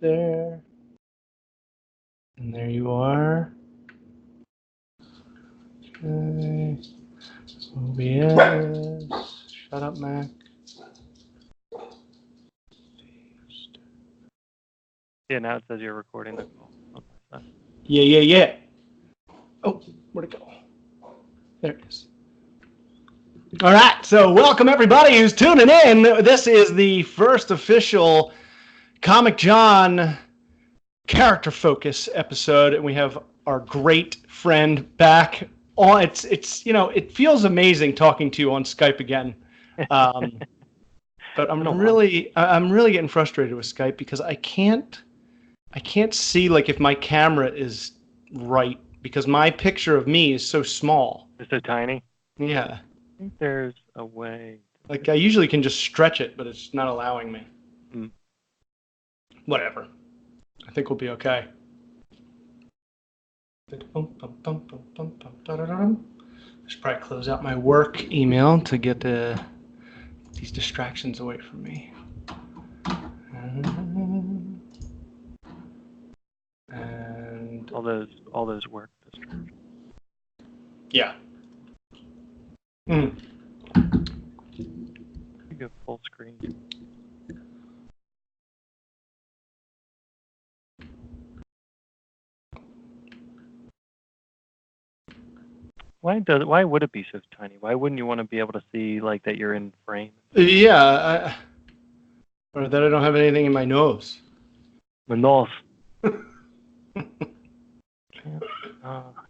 there. And there you are. Okay. OBS. Shut up, Mac. Yeah, now it says you're recording the call. Yeah. Oh, where'd it go? There it is. All right, so welcome everybody who's tuning in. This is the first official Comic-Jon character focus episode, and we have our great friend back on. It's it feels amazing talking to you on Skype again. But I'm really getting frustrated with Skype because I can't see like if my camera is right because my picture of me is so small. It's so tiny. Yeah. I think there's a way. Like I usually can just stretch it, but it's not allowing me. Mm. Whatever. I think we'll be okay. I should probably close out my work email to get these distractions away from me. And all those work distractions. Yeah. You go full screen. Why would it be so tiny? Why wouldn't you want to be able to see like that you're in frame? Yeah, or that I don't have anything in my nose. My nose.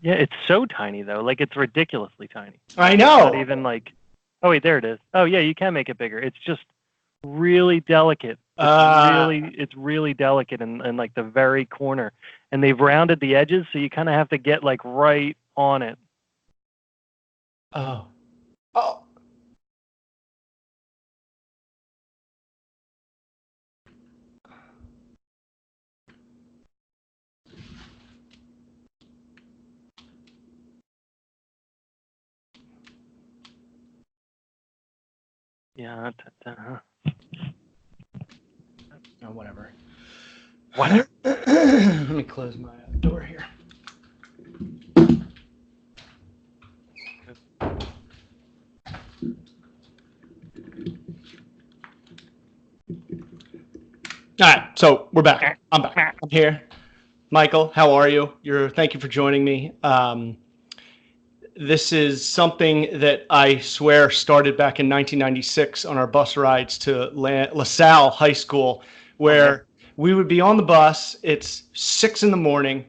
Yeah, it's so tiny though. Like it's ridiculously tiny. I know. Not even like. Oh wait, there it is. Oh yeah, you can make it bigger. It's just really delicate. It's really delicate in like the very corner, and they've rounded the edges, so you kind of have to get like right on it. Oh. Yeah. Oh, whatever. Whatever. Let me close my door here. All right, so we're back. I'm back. I'm here. Michael, how are you? Thank you for joining me. This is something that I swear started back in 1996 on our bus rides to LaSalle High School, where we would be on the bus. It's 6 a.m.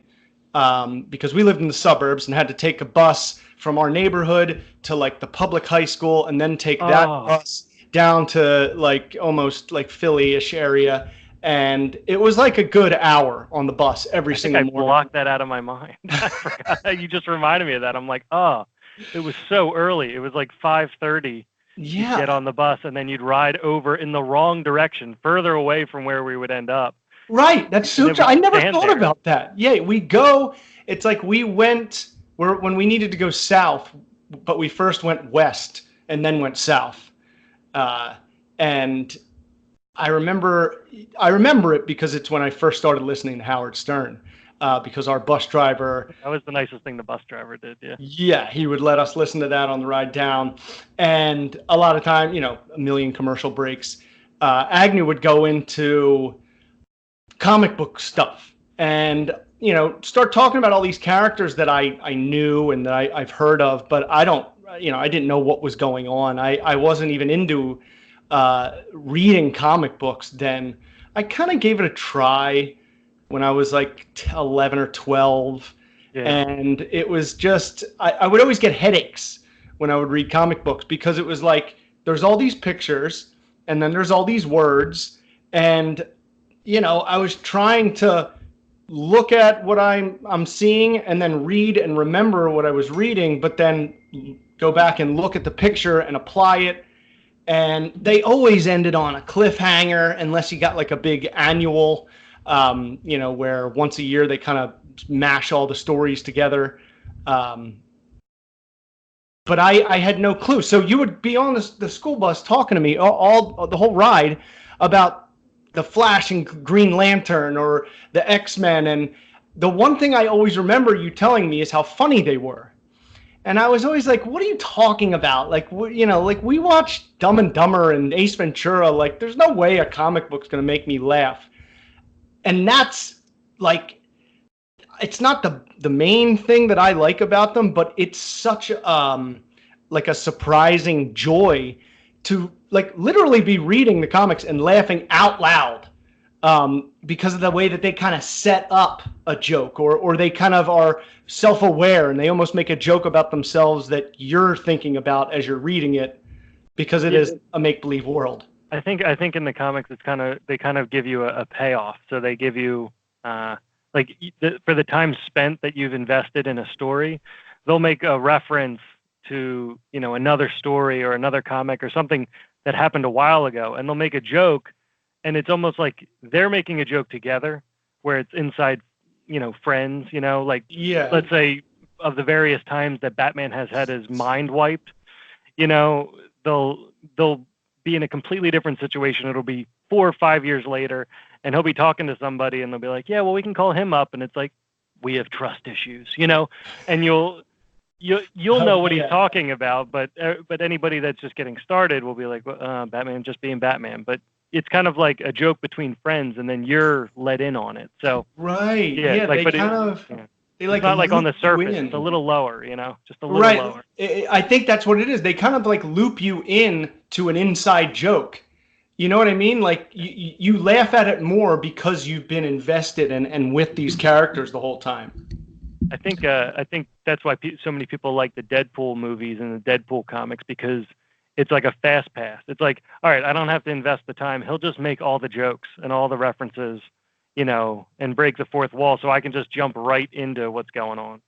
Because we lived in the suburbs and had to take a bus from our neighborhood to like the public high school and then take that bus down to like almost like Philly-ish area. And it was like a good hour on the bus every single morning. I blocked that out of my mind. I forgot. You just reminded me of that. I'm like, it was so early. It was like 5:30. Yeah. You'd get on the bus, and then you'd ride over in the wrong direction, further away from where we would end up. Right. That's so true. I never thought about that. Yeah, we go. It's like we went when we needed to go south, but we first went west and then went south. And I remember it because it's when I first started listening to Howard Stern, because our bus driver. That was the nicest thing the bus driver did, yeah. Yeah, he would let us listen to that on the ride down. And a lot of time, a million commercial breaks, Agnew would go into comic book stuff and, start talking about all these characters that I knew and that I've heard of, but I didn't know what was going on. I wasn't even into reading comic books then. I kind of gave it a try when I was like 11 or 12. Yeah. And it was just, I would always get headaches when I would read comic books because it was like, there's all these pictures and then there's all these words. And, I was trying to look at what I'm seeing and then read and remember what I was reading, but then go back and look at the picture and apply it. And they always ended on a cliffhanger unless you got like a big annual, where once a year they kind of mash all the stories together. But I had no clue. So you would be on the school bus talking to me all the whole ride about the Flash and Green Lantern or the X-Men. And the one thing I always remember you telling me is how funny they were. And I was always like, what are you talking about? Like, like we watched Dumb and Dumber and Ace Ventura. Like, there's no way a comic book's going to make me laugh. And that's like, it's not the main thing that I like about them, but it's such like a surprising joy to like literally be reading the comics and laughing out loud because of the way that they kind of set up a joke, or they kind of are self-aware and they almost make a joke about themselves that you're thinking about as you're reading it because it is a make-believe world. I think in the comics they kind of give you a payoff. So they give you for the time spent that you've invested in a story, they'll make a reference to, another story or another comic or something that happened a while ago, and they'll make a joke, and it's almost like they're making a joke together where it's inside, friends, let's say of the various times that Batman has had his mind wiped, they'll be in a completely different situation. It'll be 4 or 5 years later, and he'll be talking to somebody, and they'll be like, yeah, well, we can call him up. And it's like, we have trust issues, and you'll know what he's talking about. But anybody that's just getting started will be like, Batman just being Batman. But it's kind of like a joke between friends, and then you're let in on it. So right. Yeah. They kind of, they like, it's not like on the surface. It's a little lower, just a little lower. I think that's what it is. They kind of like loop you in to an inside joke. You know what I mean? Like you laugh at it more because you've been invested and with these characters the whole time. I think that's why so many people like the Deadpool movies and the Deadpool comics, because it's like a fast pass. It's like, all right, I don't have to invest the time. He'll just make all the jokes and all the references, and break the fourth wall, so I can just jump right into what's going on.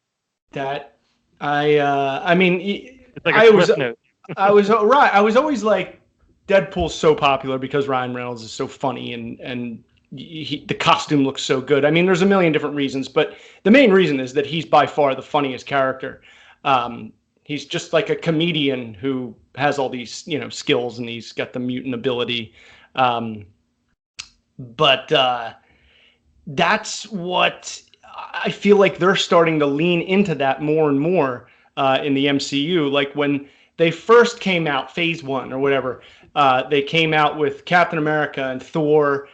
That I mean, it's like a Cliff Note. I was right. I was always like, Deadpool's so popular because Ryan Reynolds is so funny and the costume looks so good. I mean, there's a million different reasons, but the main reason is that he's by far the funniest character. He's just like a comedian who has all these, skills, and he's got the mutant ability. But that's what I feel like they're starting to lean into that more and more in the MCU. Like when they first came out, Phase 1 or whatever, they came out with Captain America and Thor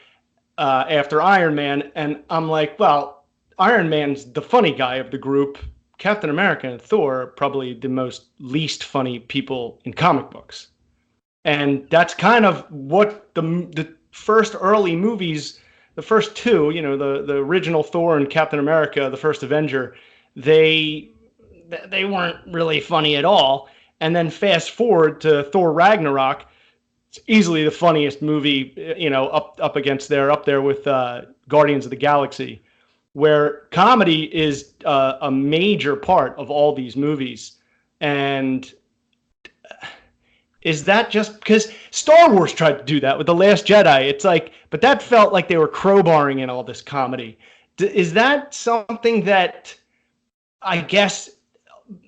after Iron Man, and I'm like, well, Iron Man's the funny guy of the group. Captain America and Thor are probably the most least funny people in comic books. And that's kind of what the first early movies, the first two, the original Thor and Captain America, the first Avenger, they weren't really funny at all. And then fast forward to Thor Ragnarok, it's easily the funniest movie, up there with Guardians of the Galaxy, where comedy is a major part of all these movies. And is that just because Star Wars tried to do that with The Last Jedi? It's like, but that felt like they were crowbarring in all this comedy. Is that something that, I guess,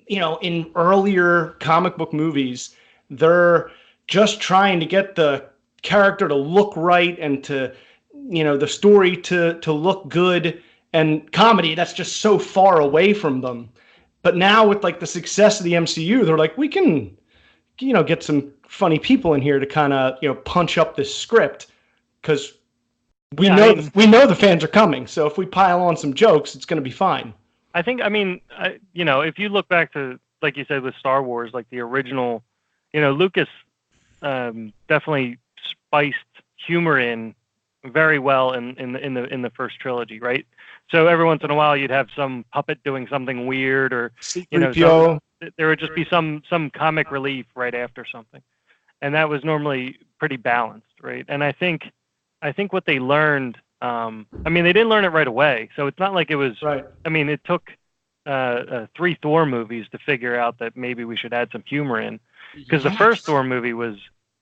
in earlier comic book movies, they're just trying to get the character to look right and to, the story to look good, and comedy, that's just so far away from them. But now with like the success of the MCU, they're like, we can, get some funny people in here to kind of, punch up this script, because we know the fans are coming. So if we pile on some jokes, it's going to be fine. If you look back to, like you said, with Star Wars, like the original, Lucas definitely spiced humor in very well in the first trilogy, right? So every once in a while, you'd have some puppet doing something weird, or there would just be some comic relief right after something, and that was normally pretty balanced, right? And I think what they learned. They didn't learn it right away, so it's not like it was. Right. It took 3 Thor movies to figure out that maybe we should add some humor in, because the first Thor movie was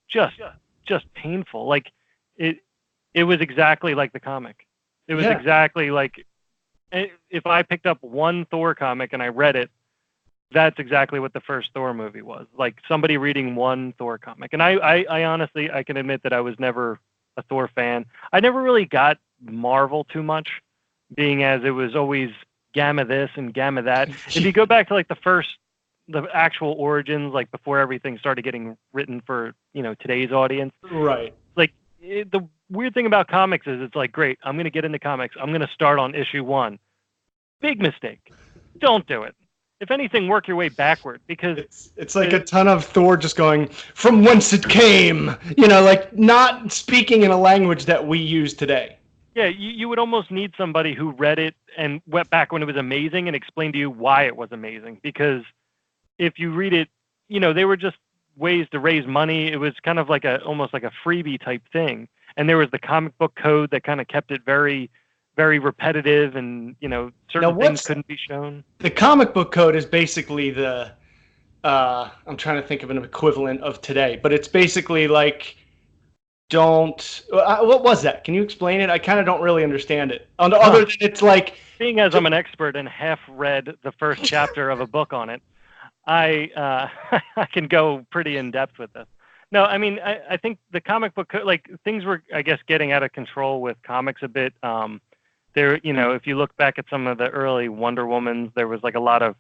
just painful. Like it was exactly like the comic. It was exactly like, if I picked up one Thor comic and I read it, that's exactly what the first Thor movie was. Like somebody reading one Thor comic. And I honestly, I can admit that I was never a Thor fan. I never really got Marvel too much, being as it was always Gamma this and Gamma that. If you go back to like the actual origins, like before everything started getting written for, today's audience. Right. Like the weird thing about comics is it's like, great, I'm going to get into comics. I'm going to start on issue 1. Big mistake. Don't do it. If anything, work your way backward, because it's like a ton of Thor just going from whence it came, like not speaking in a language that we use today. Yeah, you would almost need somebody who read it and went back when it was amazing and explained to you why it was amazing. Because if you read it, they were just ways to raise money. It was kind of like almost like a freebie type thing. And there was the comic book code that kind of kept it very, very repetitive, and certain things couldn't be shown. The comic book code is basically the I'm trying to think of an equivalent of today, but it's basically like what was that? Can you explain it? I kind of don't really understand it. Other than it's like, being as I'm an expert and half read the first chapter of a book on it, I can go pretty in depth with this. No, I mean, I think the comic book, like, things were, I guess, getting out of control with comics a bit. There, if you look back at some of the early Wonder Womans, there was like a lot of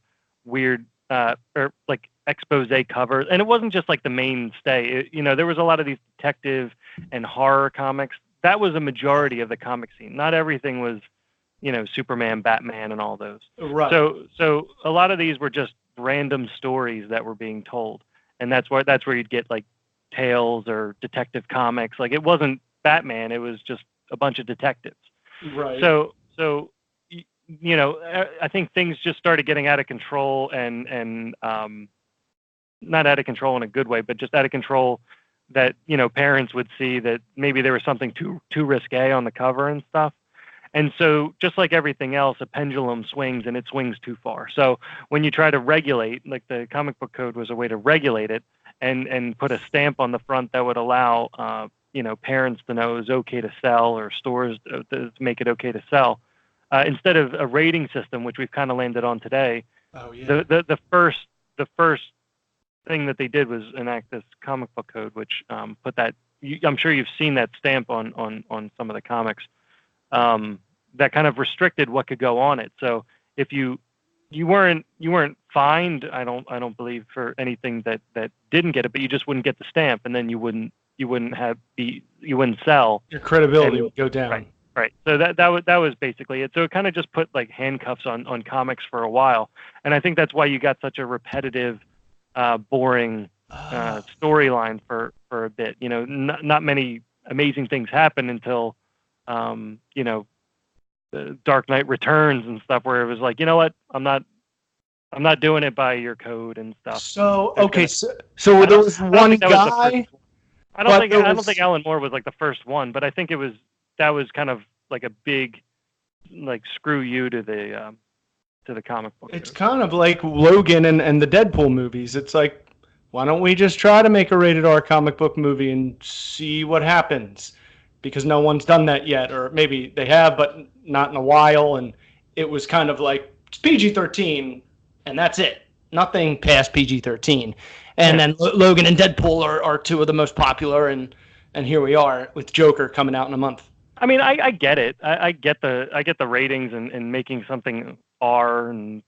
weird, or like expose covers, and it wasn't just like the mainstay. There was a lot of these detective and horror comics. That was a majority of the comic scene. Not everything was, Superman, Batman, and all those. Right. So a lot of these were just random stories that were being told, and that's where you'd get like Tales or Detective Comics. Like, it wasn't Batman; it was just a bunch of detectives. Right. So I think things just started getting out of control, and not out of control in a good way, but just out of control that parents would see that maybe there was something too risque on the cover and stuff. And so, just like everything else, a pendulum swings, and it swings too far. So when you try to regulate, like the comic book code was a way to regulate it and put a stamp on the front that would allow parents to know it was okay to sell, or stores to make it okay to sell, instead of a rating system, which we've kind of landed on today. Oh yeah. The first thing that they did was enact this comic book code, which put that. I'm sure you've seen that stamp on some of the comics. That kind of restricted what could go on it. So if you weren't fined, I don't believe, for anything that didn't get it, but you just wouldn't get the stamp, and then you wouldn't sell. Your credibility would go down. Right. So that was basically it. So it kind of just put like handcuffs on comics for a while, and I think that's why you got such a repetitive, boring storyline for a bit. Not many amazing things happen until the Dark Knight Returns and stuff, where it was like, you know what, I'm not doing it by your code and stuff. So okay, so there was one guy. I don't think Alan Moore was like the first one, but I think that was kind of like a big, like, screw you to the comic book. It's kind of like Logan and the Deadpool movies. It's like, why don't we just try to make a rated R comic book movie and see what happens? Because no one's done that yet, or maybe they have, but not in a while. And it was kind of like, it's PG-13, and that's it. Nothing past PG-13. And then Logan and Deadpool are two of the most popular, and here we are with Joker coming out in a month. I mean, I get it. I get the ratings and making something R, and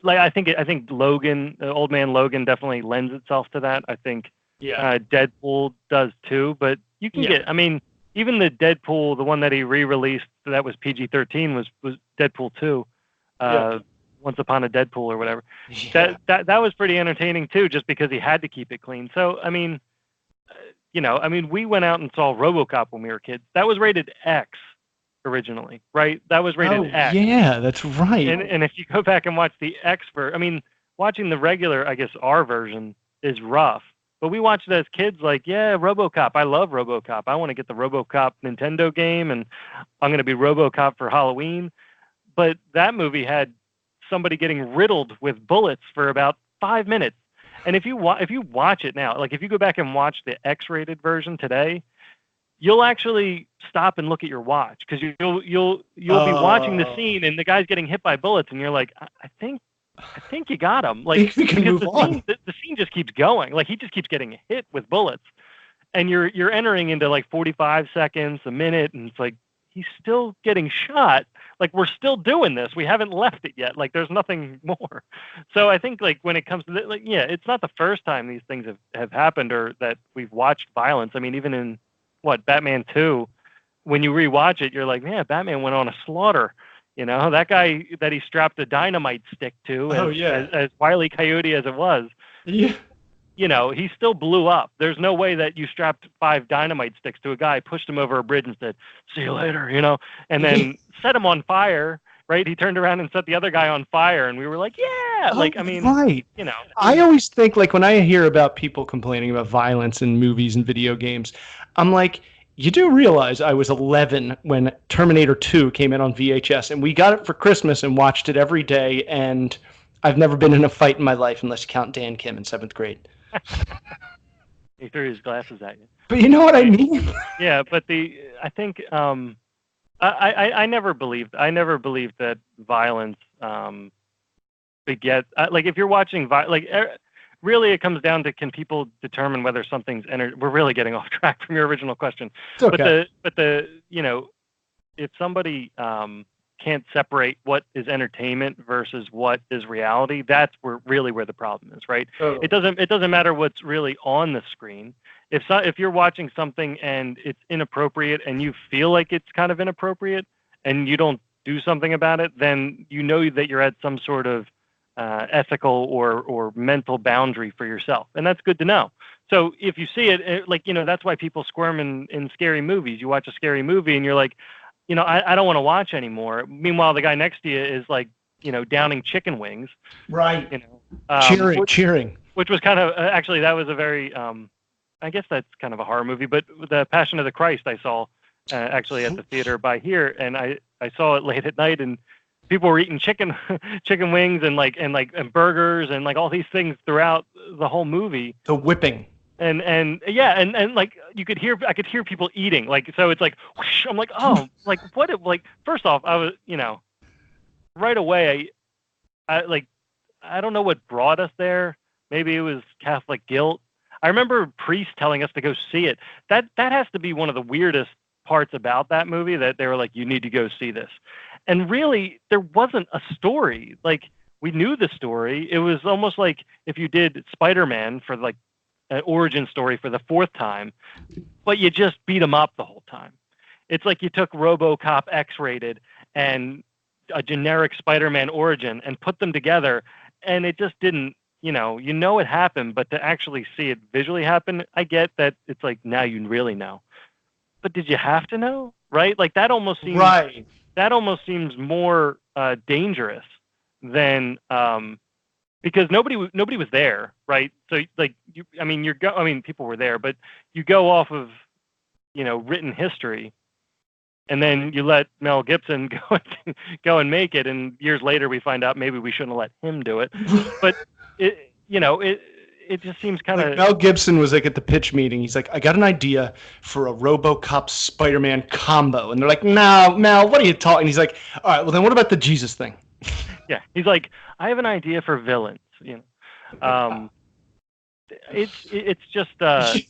like I think Logan, Old Man Logan, definitely lends itself to that. I think Deadpool does too, but you can get. I mean, even the Deadpool, the one that he re-released that was PG-13 was Deadpool 2. Once Upon a Deadpool or whatever. Yeah. That was pretty entertaining too, just because he had to keep it clean. So I mean, we went out and saw RoboCop when we were kids. That was rated X originally, right? That was rated X. Yeah, that's right. And if you go back and watch the X watching the regular, I guess, R version is rough. But we watched it as kids, like, yeah, RoboCop. I love RoboCop. I want to get the RoboCop Nintendo game, and I'm going to be RoboCop for Halloween. But that movie had somebody getting riddled with bullets for about 5 minutes. And if you watch it now, like if you go back and watch the X-rated version today, you'll actually stop and look at your watch, because you'll be watching the scene and the guy's getting hit by bullets, and you're like, I think you got him. Like, we can move on. The scene just keeps going. Like, he just keeps getting hit with bullets. and you're entering into like 45 seconds, a minute, and it's like he's still getting shot. Like we're still doing this. We haven't left it yet. Like there's nothing more. So I think like when it comes to like yeah, it's not the first time these things have happened or that we've watched violence. I mean, even in Batman 2, when you rewatch it, you're like, yeah, Batman went on a slaughter. You know, that guy that he strapped a dynamite stick to, as Wile E. Coyote as it was, yeah, you know, he still blew up. There's no way that you strapped 5 dynamite sticks to a guy, pushed him over a bridge and said, see you later, you know, and then set him on fire, right? He turned around and set the other guy on fire, and we were like, yeah, like, I mean, right. You know. I always think, like, when I hear about people complaining about violence in movies and video games, I'm like, you do realize I was 11 when Terminator 2 came in on VHS, and we got it for Christmas and watched it every day, and I've never been in a fight in my life unless you count Dan Kim in 7th grade. He threw his glasses at you. But you know what I mean? Yeah, but I think I never believed that violence begets like if you're watching really it comes down to can people determine whether something's we're really getting off track from your original question. It's okay. But the you know, if somebody can't separate what is entertainment versus what is reality, that's where the problem is, right? Totally. It doesn't matter what's really on the screen. If you're watching something and it's inappropriate and you feel like it's kind of inappropriate and you don't do something about it, then you know that you're at some sort of ethical or mental boundary for yourself, and that's good to know. So if you see it, like, you know, that's why people squirm in scary movies. You watch a scary movie and you're like, you know, I don't want to watch anymore. Meanwhile, the guy next to you is like, you know, downing chicken wings. Right. You know, cheering. Which was kind of actually that was a very I guess that's kind of a horror movie, but the Passion of the Christ I saw actually at the theater by here, and I saw it late at night, and people were eating chicken wings and burgers and like all these things throughout the whole movie. The whipping. And yeah, and like I could hear people eating, like, so it's like whoosh, I'm like, oh, like what, like, first off, I was, you know, right away I don't know what brought us there. Maybe it was Catholic guilt. I remember priests telling us to go see it. That has to be one of the weirdest parts about that movie, that they were like, you need to go see this. And really, there wasn't a story. Like, we knew the story. It was almost like if you did Spider-Man for like an origin story for the 4th time, but you just beat him up the whole time. It's like you took RoboCop X-rated and a generic Spider-Man origin and put them together, and it just didn't, you know it happened, but to actually see it visually happen, I get that it's like, now you really know. But did you have to know? Right? Like that almost seems more dangerous than because nobody was there, right? So like people were there, but you go off of, you know, written history, and then you let Mel Gibson go and make it, and years later we find out maybe we shouldn't have let him do it. But it just seems kind of, like Mel Gibson was like at the pitch meeting. He's like, I got an idea for a RoboCop Spider-Man combo, and they're like, no, Mel, what are you talking? He's like, all right, well then what about the Jesus thing? Yeah, he's like, I have an idea for villains. You know, it's just, but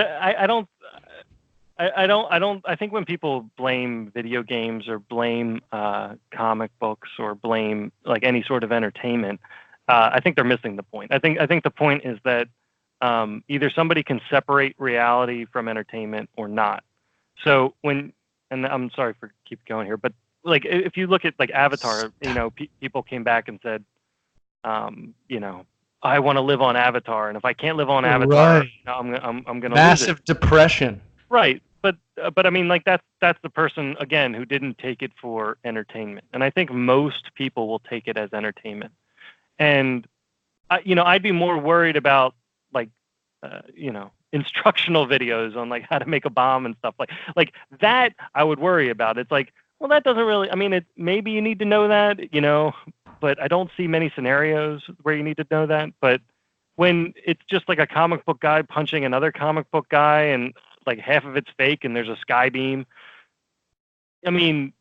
I don't. I think when people blame video games or blame comic books or blame like any sort of entertainment, I think they're missing the point. I think the point is that either somebody can separate reality from entertainment or not. So and I'm sorry for keep going here, but like if you look at like Avatar, you know, people came back and said, you know, I want to live on Avatar, and if I can't live on Avatar, right, you know, I'm going to massive depression. Right. But I mean, like that's the person again who didn't take it for entertainment, and I think most people will take it as entertainment. And I'd be more worried about like instructional videos on like how to make a bomb and stuff like that. I would worry about. It's like, well, that doesn't really. I mean, maybe you need to know that, you know, but I don't see many scenarios where you need to know that. But when it's just like a comic book guy punching another comic book guy and like half of it's fake and there's a sky beam. I mean,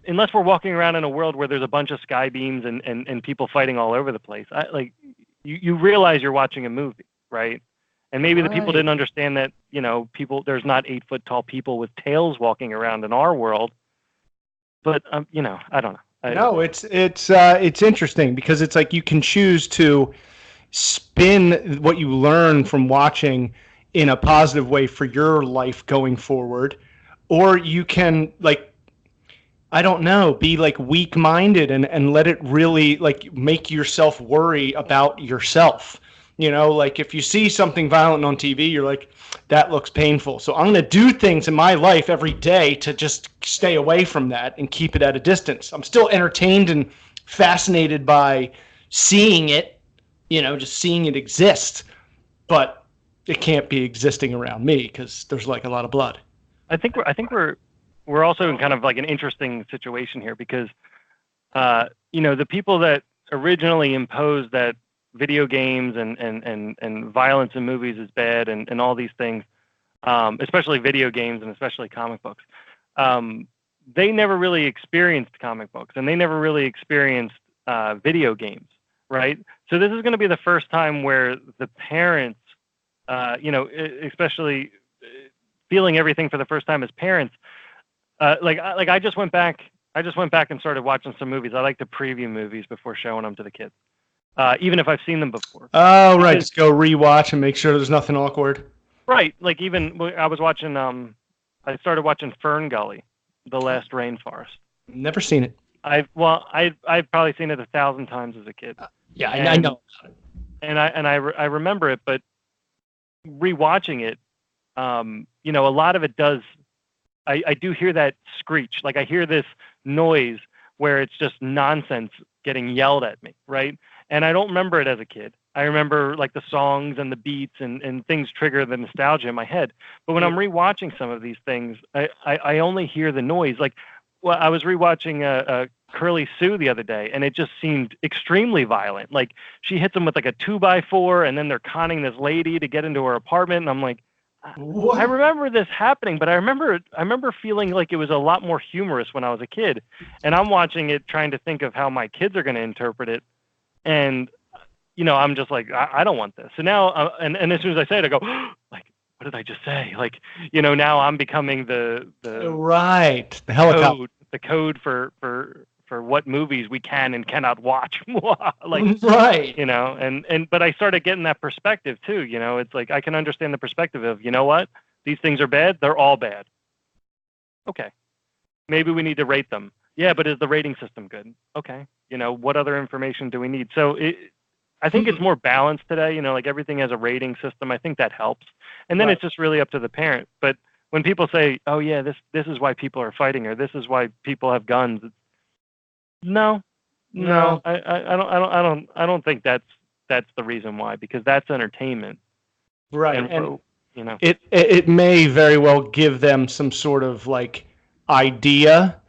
unless we're walking around in a world where there's a bunch of sky beams and people fighting all over the place, you realize you're watching a movie, right? And maybe the people didn't understand that, there's not 8-foot tall people with tails walking around in our world. But, I don't know. No, it's interesting because it's like you can choose to spin what you learn from watching in a positive way for your life going forward, or you can I don't know, be weak-minded and let it really make yourself worry about yourself. If you see something violent on TV, you're like, that looks painful. So I'm going to do things in my life every day to just stay away from that and keep it at a distance. I'm still entertained and fascinated by seeing it, just seeing it exist. But it can't be existing around me because there's a lot of blood. I think we're also in kind of an interesting situation here because, the people that originally imposed that video games and violence in movies is bad and all these things, especially video games and especially comic books, they never really experienced comic books and they never really experienced video games, right? So this is going to be the first time where the parents, especially feeling everything for the first time as parents, I just went back and started watching some movies. I like to preview movies before showing them to the kids. Even if I've seen them before. Oh, right. Just go rewatch and make sure there's nothing awkward. Right. Even I was watching, I started watching Fern Gully, The Last Rainforest. Never seen it. I've probably seen it 1,000 times as a kid. I know. And I remember it, but rewatching it, a lot of it does. I do hear that screech. I hear this noise where it's just nonsense getting yelled at me, right? And I don't remember it as a kid. I remember the songs and the beats and things trigger the nostalgia in my head. But when I'm rewatching some of these things, I only hear the noise. I was rewatching Curly Sue the other day, and it just seemed extremely violent. She hits him with a 2x4, and then they're conning this lady to get into her apartment, and I'm like, what? I remember this happening, but I remember feeling like it was a lot more humorous when I was a kid, and I'm watching it trying to think of how my kids are going to interpret it, and I'm just like, I don't want this. So now, and as soon as I say it, I go, what did I just say? Now I'm becoming the right, the helicopter, the code for what movies we can and cannot watch. Right. But I started getting that perspective too. It's I can understand the perspective of, what? These things are bad. They're all bad. Okay. Maybe we need to rate them. Yeah, but is the rating system good? Okay. What other information do we need? So I think it's more balanced today. Everything has a rating system. I think that helps. And then It's just really up to the parent. But when people say, "Oh yeah, this is why people are fighting," or "This is why people have guns," no. I don't think that's the reason why, because that's entertainment. Right. And it may very well give them some sort of idea,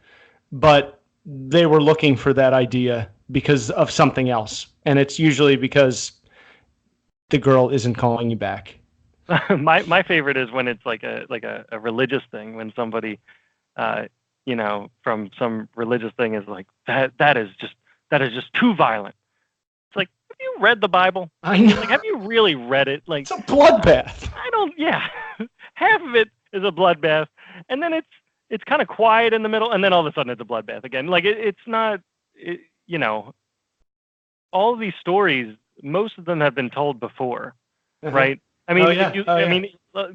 but they were looking for that idea because of something else, and it's usually because the girl isn't calling you back. My favorite is when it's a religious thing, when somebody from some religious thing is that is just too violent. It's have you read the Bible? I know. Have you really read it? It's a bloodbath. Half of it is a bloodbath, and then it's kind of quiet in the middle, and then all of a sudden it's a bloodbath again. It's not, all of these stories, most of them have been told before, right? I mean,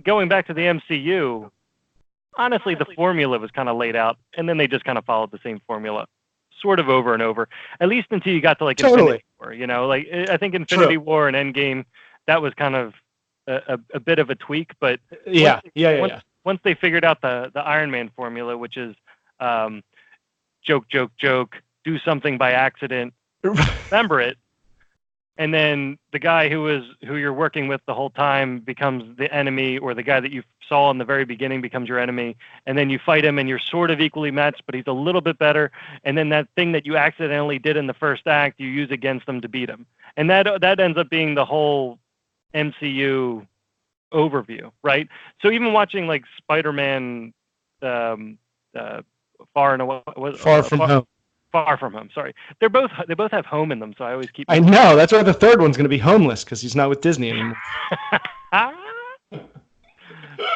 going back to the MCU, honestly, the formula was kind of laid out, and then they just kind of followed the same formula, sort of over and over, at least until you got to Infinity War. I think Infinity War and Endgame, that was kind of a bit of a tweak, but once they figured out the Iron Man formula, which is joke, do something by accident, remember it. And then the guy who you're working with the whole time becomes the enemy, or the guy that you saw in the very beginning becomes your enemy. And then you fight him and you're sort of equally matched, but he's a little bit better. And then that thing that you accidentally did in the first act, you use against him to beat him. And that ends up being the whole MCU overview, right? So even watching Spider-Man Far From Home. Sorry, they both have home in them, so I always keep. I know that's why the third one's going to be homeless because he's not with Disney anymore.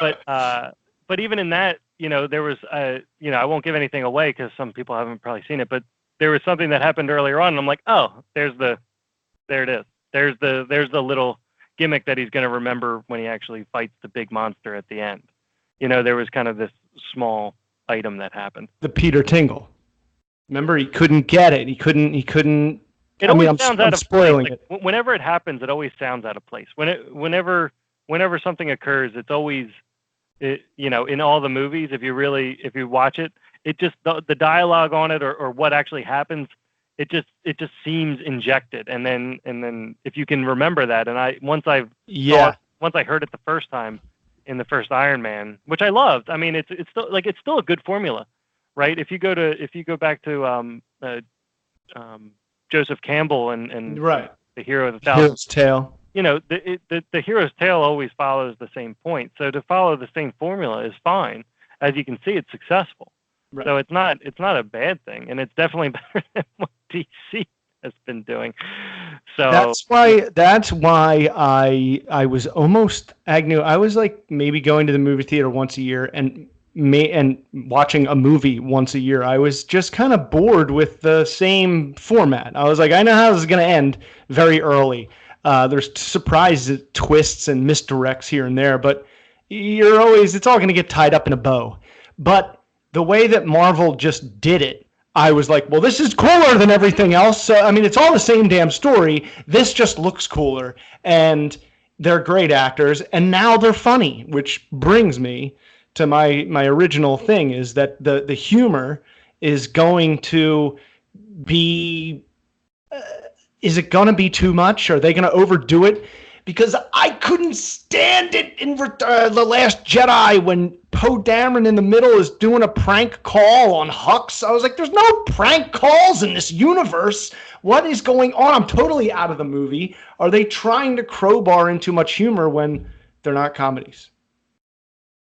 But even in that, there was I won't give anything away because some people haven't probably seen it, but there was something that happened earlier on, and I'm like, oh, there it is. There's the little gimmick that he's going to remember when he actually fights the big monster at the end. There was kind of this small item that happened. The Peter Tingle. Remember, he couldn't get it. He couldn't. It always sounds out of place. Like, whenever it happens, it always sounds out of place. Whenever something occurs, it's always, in all the movies, if you watch it, it just the dialogue on it or what actually happens, it just seems injected. And then if you can remember that, and once I heard it the first time in the first Iron Man, which I loved. I mean, it's still a good formula, right? If you go back to Joseph Campbell and right. The Hero of the Thousand Hero's Tale. The hero's tale always follows the same point. So to follow the same formula is fine. As you can see, it's successful. Right. So it's not a bad thing, and it's definitely better than what DC has been doing. So that's why I was almost Agnew. I was like maybe going to the movie theater once a year and watching a movie once a year. I was just kind of bored with the same format. I was like, I know how this is going to end very early. There's surprise twists and misdirects here and there, but it's all going to get tied up in a bow. But the way that Marvel just did it, I was like, well, this is cooler than everything else. So, I mean, it's all the same damn story. This just looks cooler, and they're great actors, and now they're funny, which brings me to my original thing, is that the humor is going to be... is it going to be too much? Are they going to overdo it? Because I couldn't stand it in The Last Jedi when Poe Dameron in the middle is doing a prank call on Hux. I was like, there's no prank calls in this universe. What is going on? I'm totally out of the movie. Are they trying to crowbar in too much humor when they're not comedies?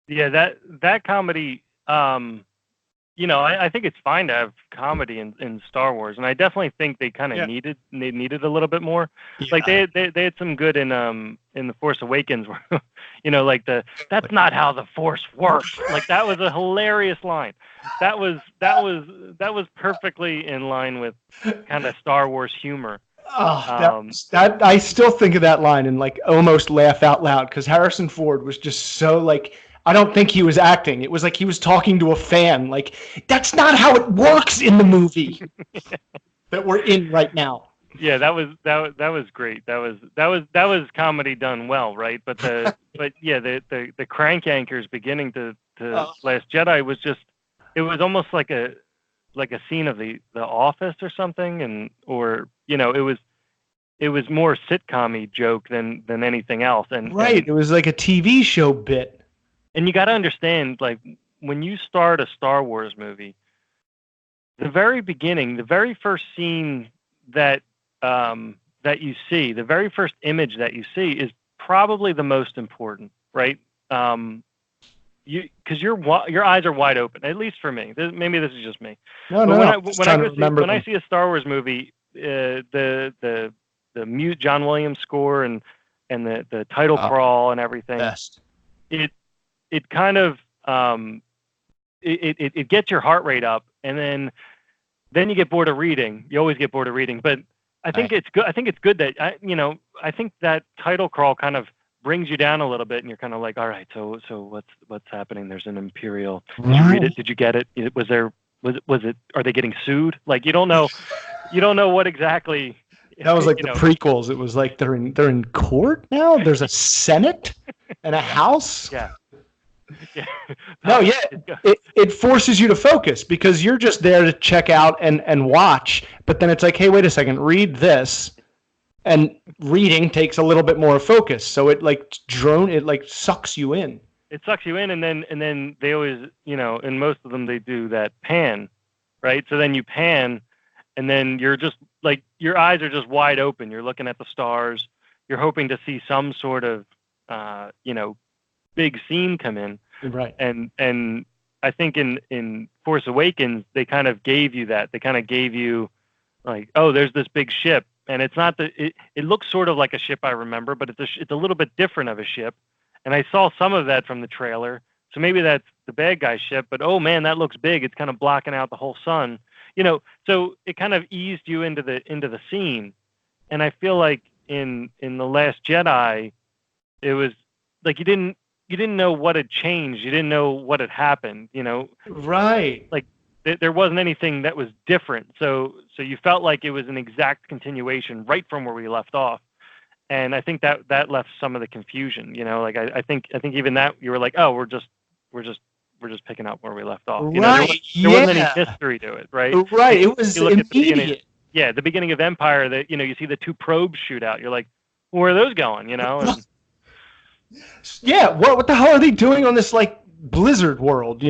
Yeah, that comedy... I think it's fine to have comedy in Star Wars, and I definitely think they kind of needed a little bit more. Yeah. Like they had some good in The Force Awakens, where that's not how the Force works. Like that was a hilarious line. That was perfectly in line with kind of Star Wars humor. That I still think of that line and like almost laugh out loud because Harrison Ford was just so like. I don't think he was acting. It was like he was talking to a fan. Like, that's not how it works in the movie that we're in right now. Yeah, that was great. That was comedy done well, right? But the crank anchors beginning to Last Jedi was just, it was almost like a scene of the Office or something, it was more sitcom-y joke than anything else. It was like a TV show bit. And you got to understand, like, when you start a Star Wars movie, the very beginning, the very first scene that you see, the very first image that you see is probably the most important, right? Because your eyes are wide open, at least for me. Maybe this is just me. When I see a Star Wars movie, the mute John Williams score and the title crawl and everything, best. It kind of it gets your heart rate up, and then you get bored of reading. You always get bored of reading, but I think it's good. I think it's good that I think that title crawl kind of brings you down a little bit, and you're kind of like, all right, so what's happening? There's an Imperial. Did you read it? Did you get it? Was it? Are they getting sued? Like you don't know what exactly. That was like the prequels. It was like they're in court now. There's a Senate and a House. Yeah. Yeah. No, yeah, it forces you to focus because you're just there to check out and watch, but then it's like, hey, wait a second, read this, and reading takes a little bit more focus, so it sucks you in. It sucks you in, and then they always, in most of them they do that pan, right? So then you pan, and then you're just like your eyes are just wide open. You're looking at the stars. You're hoping to see some sort of, big scene come in, right? And I think in Force Awakens they kind of gave you that. They kind of gave you like, oh, there's this big ship, and it's not it looks sort of like a ship I remember, but it's a little bit different of a ship, And I saw some of that from the trailer. So maybe that's the bad guy ship, but oh man, that looks big. It's kind of blocking out the whole sun. So it kind of eased you into the scene. And I feel like in The Last Jedi, it was like you didn't know what had changed. You didn't know what had happened, Right. Like there wasn't anything that was different. So you felt like it was an exact continuation right from where we left off. And I think that left some of the confusion, Like I think even that you were like, oh, we're just picking up where we left off. Right. There wasn't any history to it, right? Right. It was immediate. The beginning of Empire, that you see the two probes shoot out. You're like, well, where are those going? And, yeah. What the hell are they doing on this like blizzard world?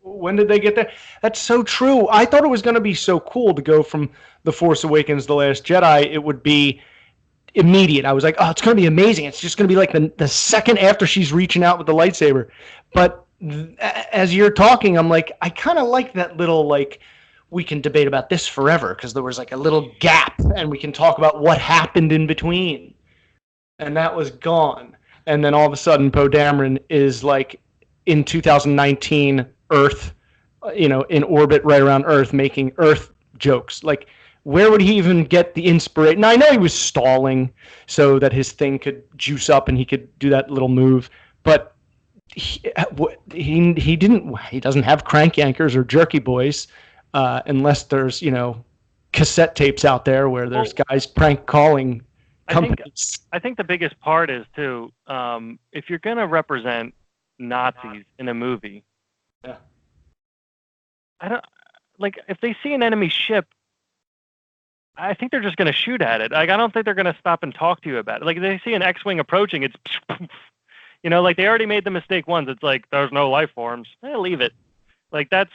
When did they get there? That's so true. I thought it was going to be so cool to go from The Force Awakens, The Last Jedi. It would be immediate. I was like, oh, it's going to be amazing. It's just going to be like the second after she's reaching out with the lightsaber. But as you're talking, I'm like, I kind of like that little, like, we can debate about this forever because there was like a little gap and we can talk about what happened in between. And that was gone. And then all of a sudden, Poe Dameron is like in 2019 Earth, in orbit right around Earth, making Earth jokes. Like, where would he even get the inspiration? Now, I know he was stalling so that his thing could juice up and he could do that little move, but he doesn't have crank yankers or jerky boys unless there's, cassette tapes out there where there's guys prank calling companies. I think the biggest part is, too, if you're going to represent Nazis in a movie, if they see an enemy ship, I think they're just going to shoot at it. Like, I don't think they're going to stop and talk to you about it. Like, if they see an X-Wing approaching, it's, like they already made the mistake once. It's like, there's no life forms. Leave it. Like, I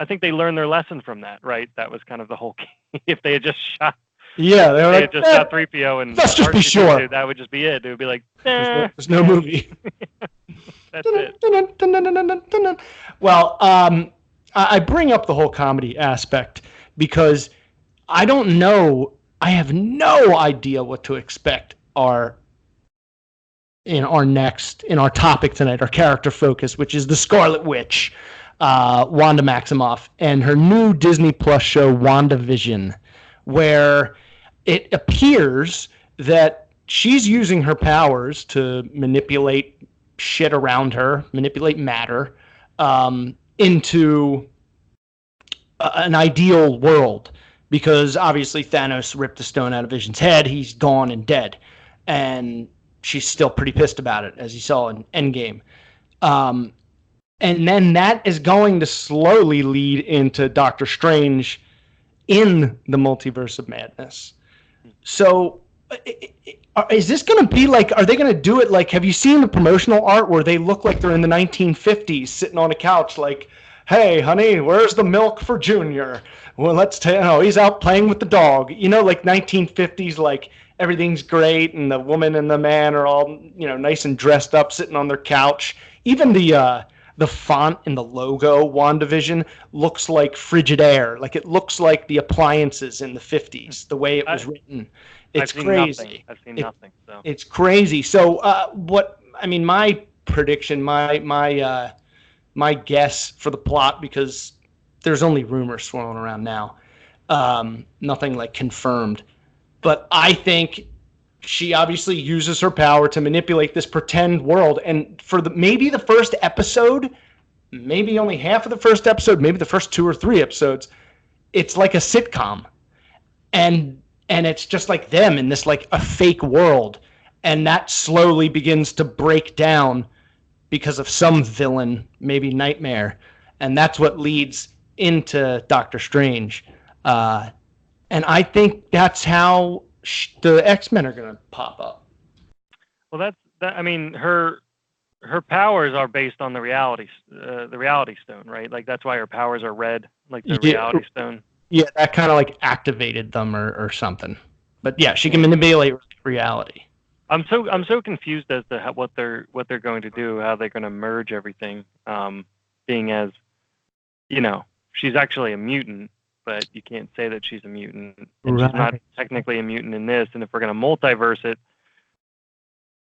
think they learned their lesson from that, right? That was kind of the whole key. If they had just shot, shot 3PO and let's just be sure. That would just be it. It would be like, there's no movie. That's it. Well, I bring up the whole comedy aspect because I don't know. I have no idea what to expect in our topic tonight, our character focus, which is the Scarlet Witch, Wanda Maximoff, and her new Disney Plus show, WandaVision, where it appears that she's using her powers to manipulate shit around her, manipulate matter, into an ideal world. Because obviously Thanos ripped the stone out of Vision's head. He's gone and dead. And she's still pretty pissed about it, as you saw in Endgame. And then that is going to slowly lead into Doctor Strange in the Multiverse of Madness. So is this going to be like, are they going to do it like, have you seen the promotional art where they look like they're in the 1950s sitting on a couch like, hey, honey, where's the milk for Junior? Well, he's out playing with the dog. Like 1950s, like everything's great and the woman and the man are all, nice and dressed up sitting on their couch. Even the font in the logo, WandaVision, looks like Frigidaire. Like it looks like the appliances in the 50s, the way it was written. It's crazy. I've seen nothing. So. It's crazy. So my prediction, my guess for the plot, because there's only rumors swirling around now, nothing like confirmed, but I think she obviously uses her power to manipulate this pretend world, and for maybe the first episode, maybe only half of the first episode, maybe the first 2 or 3 episodes, it's like a sitcom, and it's just like them in this like a fake world, and that slowly begins to break down because of some villain, maybe Nightmare, and that's what leads into Doctor Strange. And I think that's how the X-Men are going to pop up. Well, her powers are based on the reality stone, right? Like that's why her powers are red, like the reality stone. Yeah, that kind of like activated them or something. But yeah, she can manipulate reality. I'm so confused as to what they're going to do, how they're going to merge everything. Being as, she's actually a mutant, but you can't say that she's a mutant, and she's not technically a mutant in this. And if we're going to multiverse it,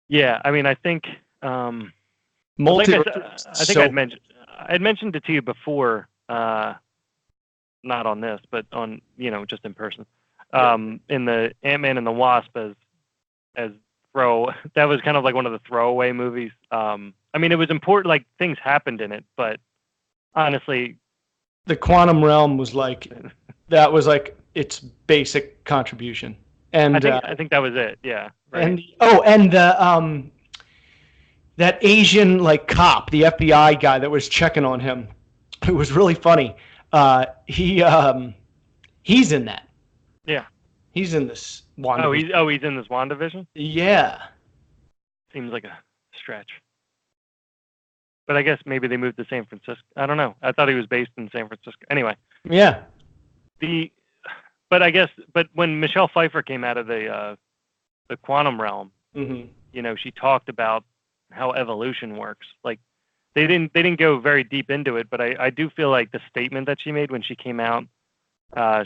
yeah, I think Like Multiverse. I think I'd mentioned it to you before, not on this, but on just in person. In the Ant-Man and the Wasp as that was kind of like one of the throwaway movies. I mean, it was important, like things happened in it, but honestly, the quantum realm was like its basic contribution, and I think that was it. Yeah. Right. And that Asian like cop, the FBI guy that was checking on him, it was really funny. He's in that. Yeah. He's in this WandaVision. He's in this WandaVision? Yeah. Seems like a stretch. But I guess maybe they moved to San Francisco. I don't know. I thought he was based in San Francisco. Anyway. Yeah. But when Michelle Pfeiffer came out of the quantum realm, she talked about how evolution works. Like they didn't go very deep into it, but I do feel like the statement that she made when she came out,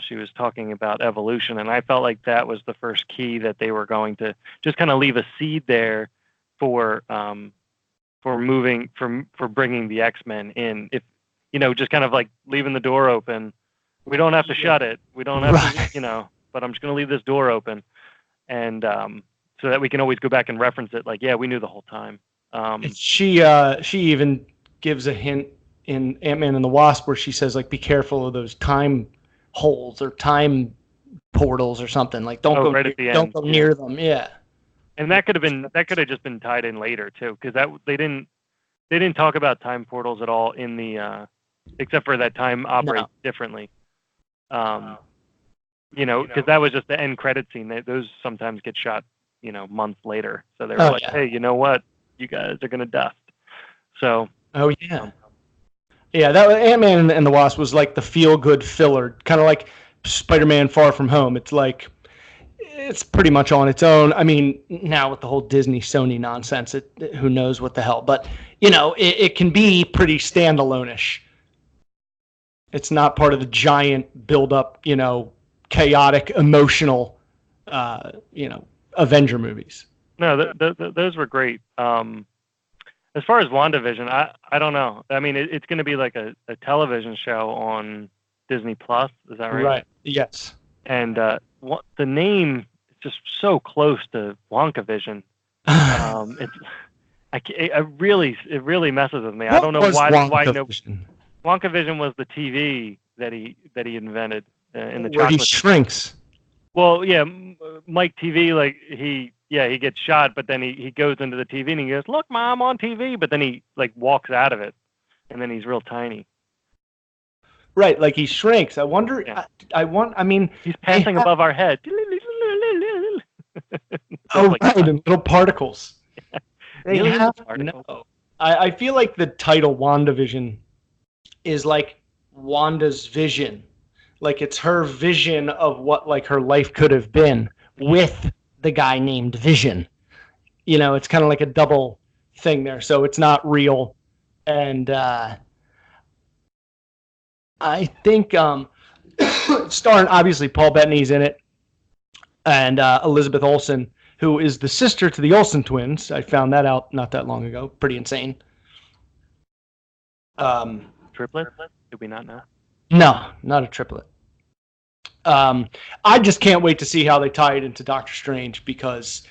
she was talking about evolution, and I felt like that was the first key that they were going to just kind of leave a seed there for bringing the X-Men in. If just kind of like leaving the door open. We don't have to shut it. We don't have to, but I'm just going to leave this door open, and so that we can always go back and reference it. Like, yeah, we knew the whole time. She even gives a hint in Ant-Man and the Wasp where she says, like, be careful of those time holes or time portals or something. Like, don't go near them. Yeah. And that could have just been tied in later too, because they didn't talk about time portals at all in the except for that time operates differently. Because that was just the end credit scene. Those sometimes get shot, months later. So they were hey, you know what? You guys are gonna dust. So. Oh yeah. Yeah, that was Ant-Man and the Wasp was like the feel-good filler, kind of like Spider-Man: Far From Home. It's like it's pretty much on its own. I mean, now with the whole Disney Sony nonsense, who knows what the hell? But it can be pretty standalone-ish. It's not part of the giant build-up, chaotic, emotional, Avenger movies. No, those were great. As far as WandaVision, I don't know. I mean, it's going to be like a television show on Disney Plus. Is that right? Right. Yes. And the name is just so close to WonkaVision. It really messes with me. I don't know why. WonkaVision was the TV that he invented in the where chocolate. He shrinks. Well, yeah, Mike TV, like he gets shot, but then he goes into the TV and he goes, "Look, Mom, on TV," but then he like walks out of it, and then he's real tiny. Right, like he shrinks. I wonder. Yeah. I mean, he's passing above our head. Right, in little particles. Yeah. They have no. I feel like the title WandaVision is like Wanda's vision. Like it's her vision of what like her life could have been with the guy named Vision. It's kind of like a double thing there. So it's not real. And I think starring obviously Paul Bettany's in it and Elizabeth Olsen, who is the sister to the Olsen twins. I found that out not that long ago. Pretty insane. Triplet? Did we not know? No, not a triplet. I just can't wait to see how they tie it into Doctor Strange because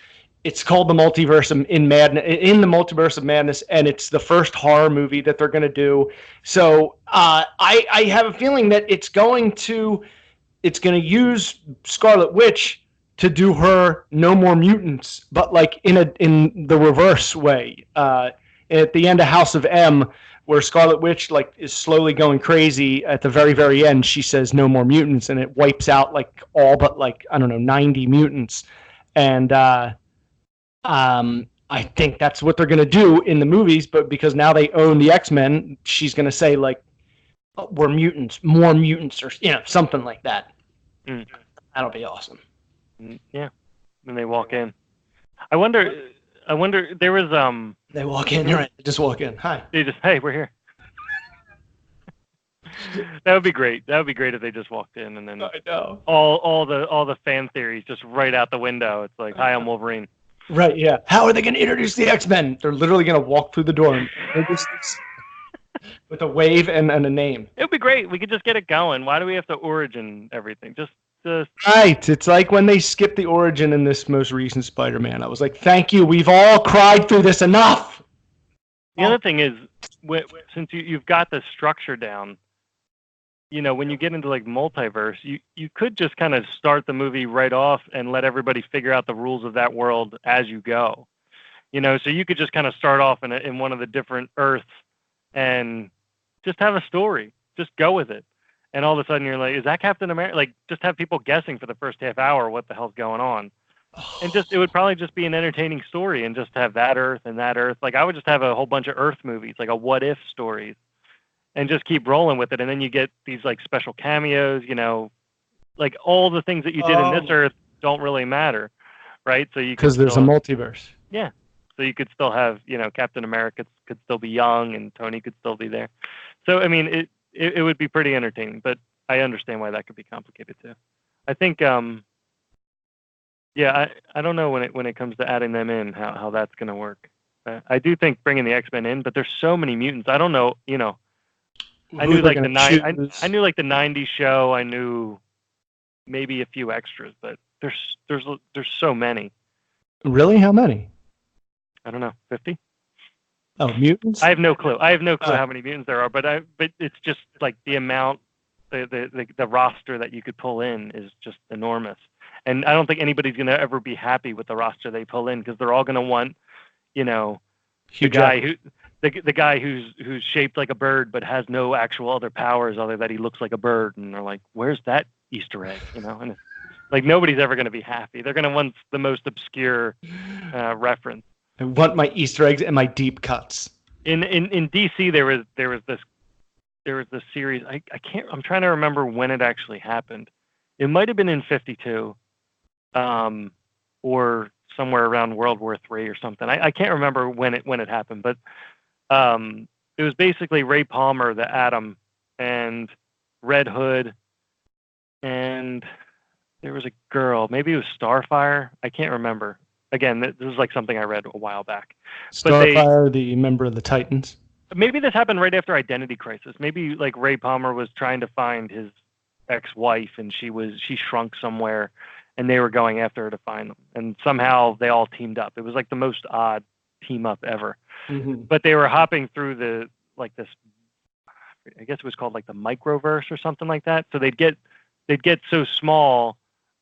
it's called the Multiverse in the Multiverse of Madness, and it's the first horror movie that they're going to do. So I have a feeling that it's going to use Scarlet Witch to do her No More Mutants, but like in the reverse way. At the end of House of M, where Scarlet Witch like is slowly going crazy, at the very, very end, she says no more mutants, and it wipes out like all but like, I don't know, 90 mutants. And I think that's what they're going to do in the movies, but because now they own the X-Men, she's going to say like, oh, we're mutants, more mutants, or something like that. Mm. That'll be awesome. Yeah. When they walk in. I wonder there was They walk in, you're right. They just walk in. Hi. They just, hey, we're here. That would be great. That would be great if they just walked in and then I know. all the fan theories just right out the window. It's like, hi, I'm Wolverine. Right, yeah. How are they going to introduce the X-Men? They're literally going to walk through the door and introduce this with a wave and a name. It would be great. We could just get it going. Why do we have to origin everything? Just Right. It's like when they skipped the origin in this most recent Spider-Man. I was like, thank you. We've all cried through this enough. The other thing is, since you've got the structure down, when you get into like multiverse, you could just kind of start the movie right off and let everybody figure out the rules of that world as you go. So you could just kind of start off in one of the different Earths and just have a story. Just go with it. And all of a sudden you're like, is that Captain America? Like, just have people guessing for the first half hour what the hell's going on. And it would probably just be an entertaining story and just have that Earth and that Earth. Like, I would just have a whole bunch of Earth movies, like a what if stories, and just keep rolling with it. And then you get these like special cameos, like all the things that you did in this Earth don't really matter, right? So because there's a multiverse. Yeah. So you could still have, Captain America could still be young and Tony could still be there. So, I mean, it would be pretty entertaining, but I understand why that could be complicated too. I think, I don't know when it comes to adding them in, how that's going to work. I do think bringing the X-Men in, but there's so many mutants. I don't know, I knew like the '90s show. I knew maybe a few extras, but there's so many. Really? How many? I don't know. 50? Oh, mutants? I have no clue. How many mutants there are, but it's just like the amount, the roster that you could pull in is just enormous. And I don't think anybody's going to ever be happy with the roster they pull in because they're all going to want, the guy who's shaped like a bird but has no actual other powers other that he looks like a bird, and they're like, where's that Easter egg? And it's, like nobody's ever going to be happy. They're going to want the most obscure reference. I want my Easter eggs and my deep cuts. In DC, there was this series. I can't. I'm trying to remember when it actually happened. It might have been in '52, or somewhere around World War III or something. I can't remember when it happened, but it was basically Ray Palmer, the Atom, and Red Hood, and there was a girl. Maybe it was Starfire. I can't remember. Again, this is like something I read a while back. Starfire, the member of the Titans. Maybe this happened right after Identity Crisis. Maybe like Ray Palmer was trying to find his ex-wife, and she shrunk somewhere, and they were going after her to find them. And somehow they all teamed up. It was like the most odd team up ever. Mm-hmm. But they were hopping through this, I guess it was called like the microverse or something like that. So they'd get so small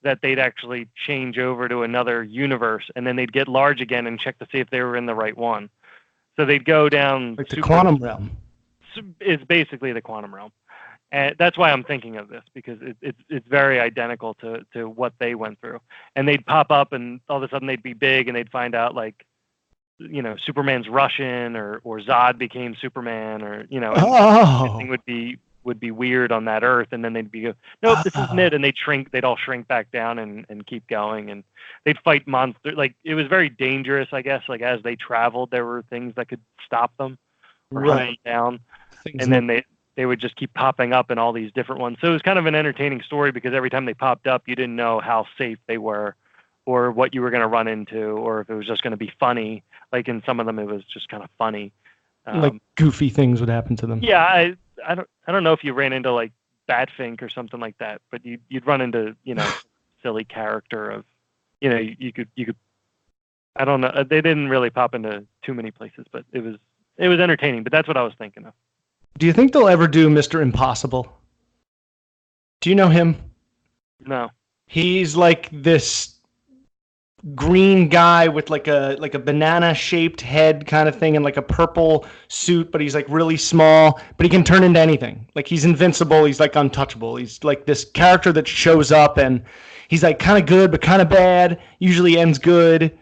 that they'd actually change over to another universe, and then they'd get large again and check to see if they were in the right one. So they'd go down like the quantum realm. It's basically the quantum realm, and that's why I'm thinking of this, because it's very identical to what they went through. And they'd pop up, and all of a sudden they'd be big, and they'd find out like, Superman's Russian, or Zod became Superman, or everything would be weird on that Earth, and then they'd be, nope, this isn't it, and they'd all shrink back down and keep going, and they'd fight monsters. Like, it was very dangerous, I guess. Like, as they traveled, there were things that could stop them or hunt them down, and then they would just keep popping up in all these different ones. So it was kind of an entertaining story, because every time they popped up, you didn't know how safe they were, or what you were going to run into, or if it was just going to be funny. Like, in some of them, it was just kind of funny. Like goofy things would happen to them. Yeah, I don't know if you ran into like Batfink or something like that, but you'd run into silly character of you could I don't know, they didn't really pop into too many places, but it was entertaining. But that's what I was thinking of. Do you think they'll ever do Mr. Impossible? Do you know him? No. He's like this green guy with like a banana shaped head kind of thing, and like a purple suit, but he's like really small, but he can turn into anything. Like, he's invincible. He's like untouchable. He's like this character that shows up, and he's like kind of good but kind of bad, usually ends good.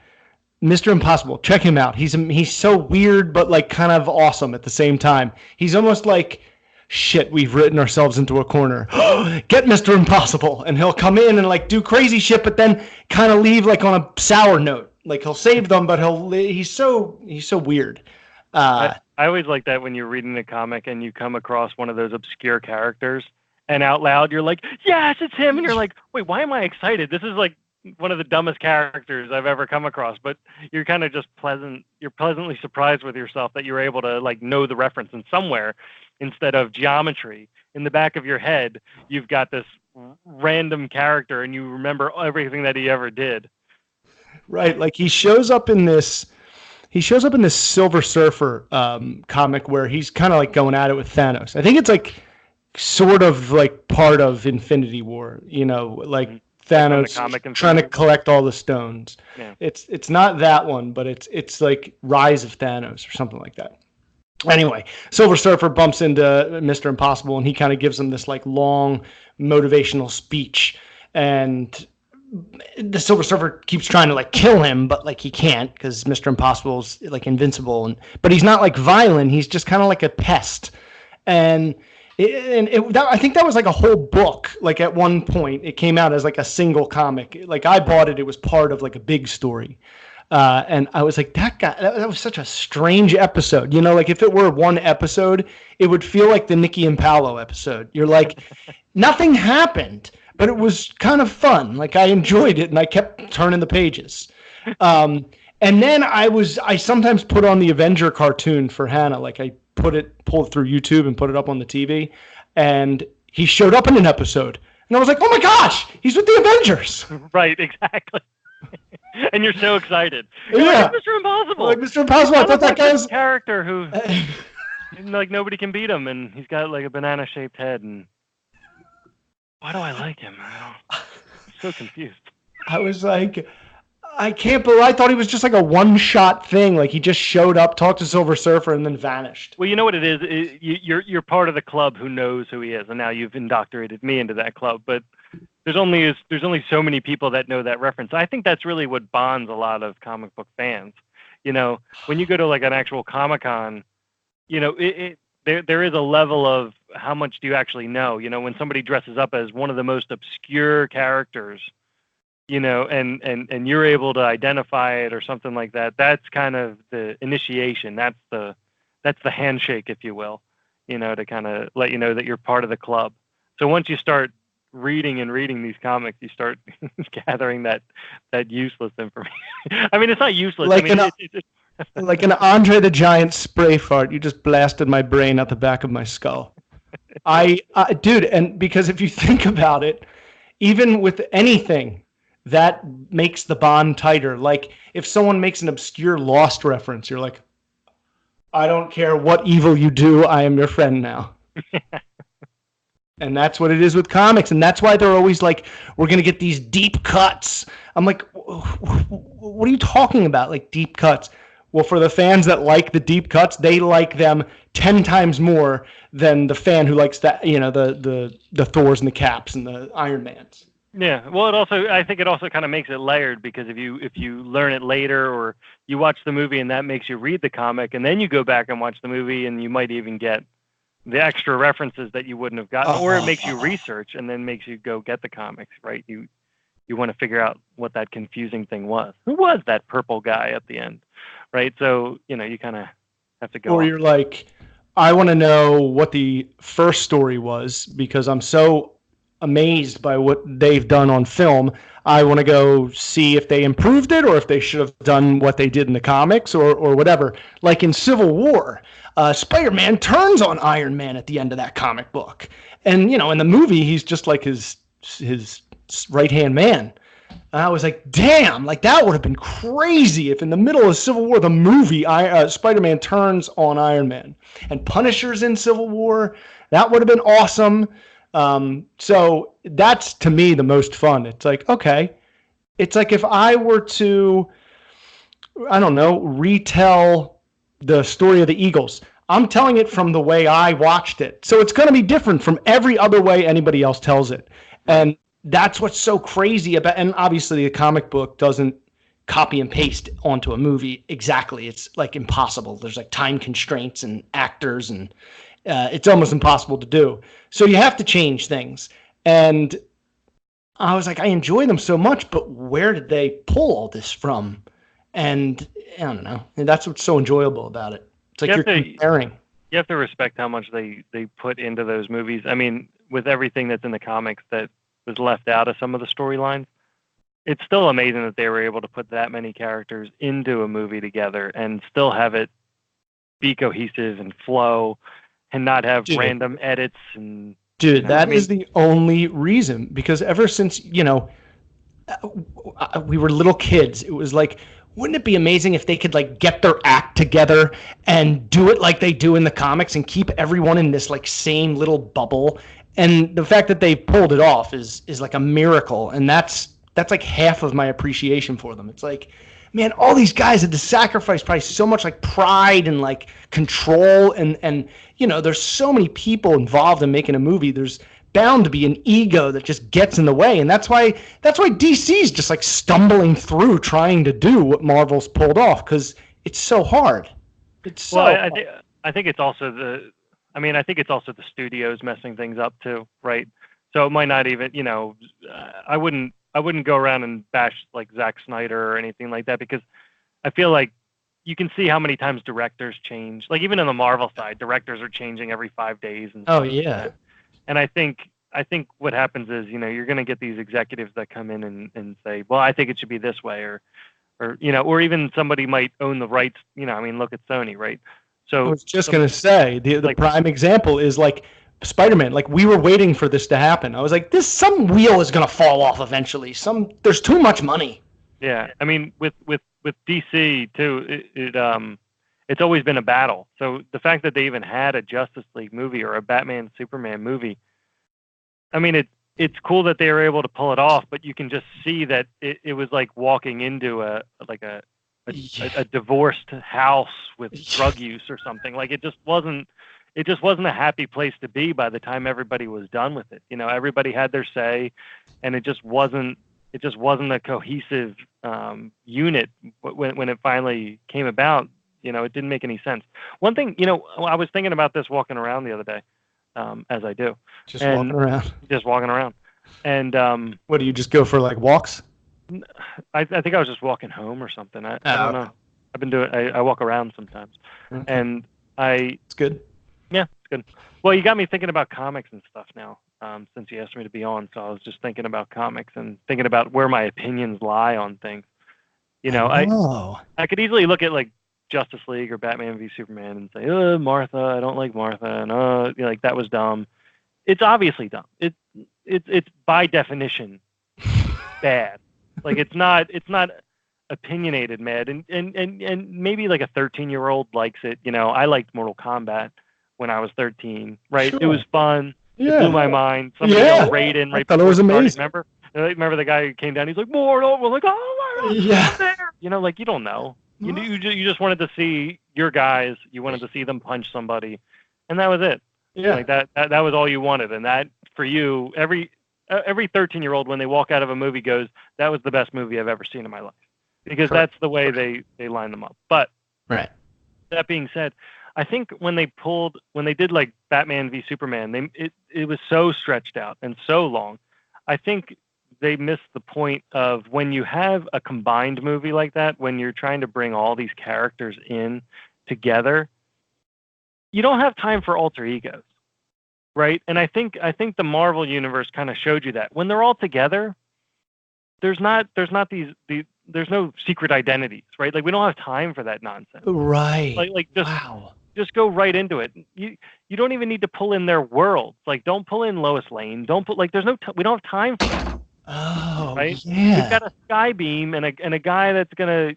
Mr. Impossible, check him out. He's so weird but like kind of awesome at the same time. He's almost like, shit, we've written ourselves into a corner. Get Mr. Impossible, and he'll come in and like do crazy shit, but then kind of leave like on a sour note. Like, he'll save them, but he's so weird. I always like that when you're reading a comic and you come across one of those obscure characters, and out loud you're like, yes, it's him, and you're like, wait, why am I excited? This is like one of the dumbest characters I've ever come across, but you're kind of just you're pleasantly surprised with yourself that you're able to like know the reference, and somewhere instead of geometry in the back of your head, you've got this random character and you remember everything that he ever did. Right. Like he shows up in this Silver Surfer comic where he's kind of like going at it with Thanos. I think it's like sort of like part of Infinity War, like Thanos trying to collect all the stones. Yeah. It's not that one, but it's like Rise of Thanos or something like that. Anyway, Silver Surfer bumps into Mr. Impossible, and he kind of gives him this like long motivational speech, and the Silver Surfer keeps trying to like kill him, but like he can't because Mr. Impossible's like invincible, but he's not like violent. He's just kind of like a pest, and I think that was like a whole book. Like at one point, it came out as like a single comic. Like I bought it; it was part of like a big story. And I was like, that was such a strange episode. Like if it were one episode, it would feel like the Nikki and Paolo episode. You're like, nothing happened, but it was kind of fun. Like I enjoyed it and I kept turning the pages. And then I sometimes put on the Avenger cartoon for Hannah. Like I pulled it through YouTube and put it up on the TV, and he showed up in an episode. And I was like, oh my gosh, he's with the Avengers. Right, exactly. And you're so excited. You're like Mr. Impossible. Like Mr. Impossible. I thought that guy was a character who like nobody can beat him, and he's got like a banana-shaped head. And why do I like him? I'm so confused. I was like, I can't believe I thought he was just like a one-shot thing. Like he just showed up, talked to Silver Surfer, and then vanished. Well, you know what it is? You're part of the club who knows who he is, and now you've indoctrinated me into that club. But there's only so many people that know that reference. I think that's really what bonds a lot of comic book fans. When you go to like an actual Comic-Con, there is a level of how much do you actually know. When somebody dresses up as one of the most obscure characters, and you're able to identify it or something like that, that's kind of the initiation. That's the handshake, if you will, to kind of let you know that you're part of the club. So once you start reading these comics, you start gathering that useless information. I mean, it's not useless. Like like an Andre the Giant spray fart, you just blasted my brain out the back of my skull. Dude, and because if you think about it, even with anything, that makes the bond tighter. Like if someone makes an obscure Lost reference, you're like, I don't care what evil you do, I am your friend now. And that's what it is with comics. And that's why they're always like, we're going to get these deep cuts. I'm like, what are you talking about? Like deep cuts? Well, for the fans that like the deep cuts, they like them 10 times more than the fan who likes that, the Thors and the Caps and the Iron Mans. Yeah. Well, I think it also kind of makes it layered, because if you learn it later, or you watch the movie and that makes you read the comic, and then you go back and watch the movie and you might even get the extra references that you wouldn't have gotten, or it makes you research and then makes you go get the comics, right? You want to figure out what that confusing thing was. Who was that purple guy at the end, right? So, you kind of have to go. Or you're like, I want to know what the first story was because I'm so amazed by what they've done on film. I want to go see if they improved it or if they should have done what they did in the comics or whatever. Like in Civil War, Spider-Man turns on Iron Man at the end of that comic book. And, in the movie, he's just like his right-hand man. And I was like, damn, like that would have been crazy if in the middle of Civil War, the movie, Spider-Man turns on Iron Man. And Punisher's in Civil War. That would have been awesome. So that's, to me, the most fun. It's like, okay. It's like if I were to, I don't know, retell the story of the Eagles. I'm telling it from the way I watched it. So it's going to be different from every other way anybody else tells it. And that's what's so crazy about, and obviously the comic book doesn't copy and paste onto a movie exactly. It's like impossible. There's like time constraints and actors, and it's almost impossible to do. So you have to change things. And I was like, I enjoy them so much, but where did they pull all this from? And I don't know. And that's what's so enjoyable about it. It's like you're comparing. You have to respect how much they put into those movies. I mean, with everything that's in the comics that was left out of some of the storylines, it's still amazing that they were able to put that many characters into a movie together and still have it be cohesive and flow and not have random edits. And dude, that is the only reason, because ever since, we were little kids, it was like, wouldn't it be amazing if they could like get their act together and do it like they do in the comics and keep everyone in this like same little bubble? And the fact that they pulled it off is like a miracle. And that's like half of my appreciation for them. It's like, man, all these guys had to sacrifice probably so much like pride and like control, and there's so many people involved in making a movie. There's bound to be an ego that just gets in the way, and that's why DC's just like stumbling through trying to do what Marvel's pulled off, because it's so hard. It's so hard. I think it's also the studios messing things up too, right? So it might not even, I wouldn't go around and bash like Zack Snyder or anything like that, because I feel like you can see how many times directors change. Like even on the Marvel side, directors are changing every 5 days. And oh yeah. And I think what happens is, you're going to get these executives that come in and say, well, I think it should be this way, or even somebody might own the rights. Look at Sony, right? So I was just going to say the prime example is like Spider-Man. Like we were waiting for this to happen. I was like, some wheel is going to fall off eventually. There's too much money. Yeah. With DC too, it's always been a battle. So the fact that they even had a Justice League movie or a Batman Superman movie, it's cool that they were able to pull it off, but you can just see that it was like walking into a divorced house with drug use or something. Like it just wasn't a happy place to be by the time everybody was done with it. Everybody had their say, and it just wasn't a cohesive unit when it finally came about. It didn't make any sense. One thing, I was thinking about this walking around the other day, as I do. Just walking around. And what do you just go for, like walks? I think I was just walking home or something. I don't know. I've been doing. I walk around sometimes, and It's good. Yeah, it's good. Well, you got me thinking about comics and stuff now. Since you asked me to be on, so I was just thinking about comics and thinking about where my opinions lie on things. I could easily look at like Justice League or Batman v Superman and say, Martha, I don't like Martha, and like that was dumb. It's obviously dumb. It's by definition bad. Like it's not opinionated mad, and maybe like a 13-year-old likes it. I liked Mortal Kombat when I was 13, right? Sure. It was fun. Yeah. It blew my mind. Somebody got Raiden right before it was amazing. Remember the guy who came down? He's like, Mortal. We're like, oh my God, yeah. There. Like you don't know. You just wanted to see your guys. You wanted to see them punch somebody, and that was it. Yeah. Like that was all you wanted, and that for you, every 13-year-old when they walk out of a movie goes, that was the best movie I've ever seen in my life, because that's the way they line them up. But right. That being said, I think when they did like Batman v Superman, it was so stretched out and so long. I think they missed the point of when you have a combined movie like that, when you're trying to bring all these characters in together, you don't have time for alter egos, right? And I think the Marvel universe kind of showed you that when they're all together, there's no secret identities, right? Like we don't have time for that nonsense, right? Like just go right into it. You don't even need to pull in their worlds. Like don't pull in Lois Lane. Don't put like we don't have time for that. Oh, right. Yeah. We've got a Skybeam and a guy that's gonna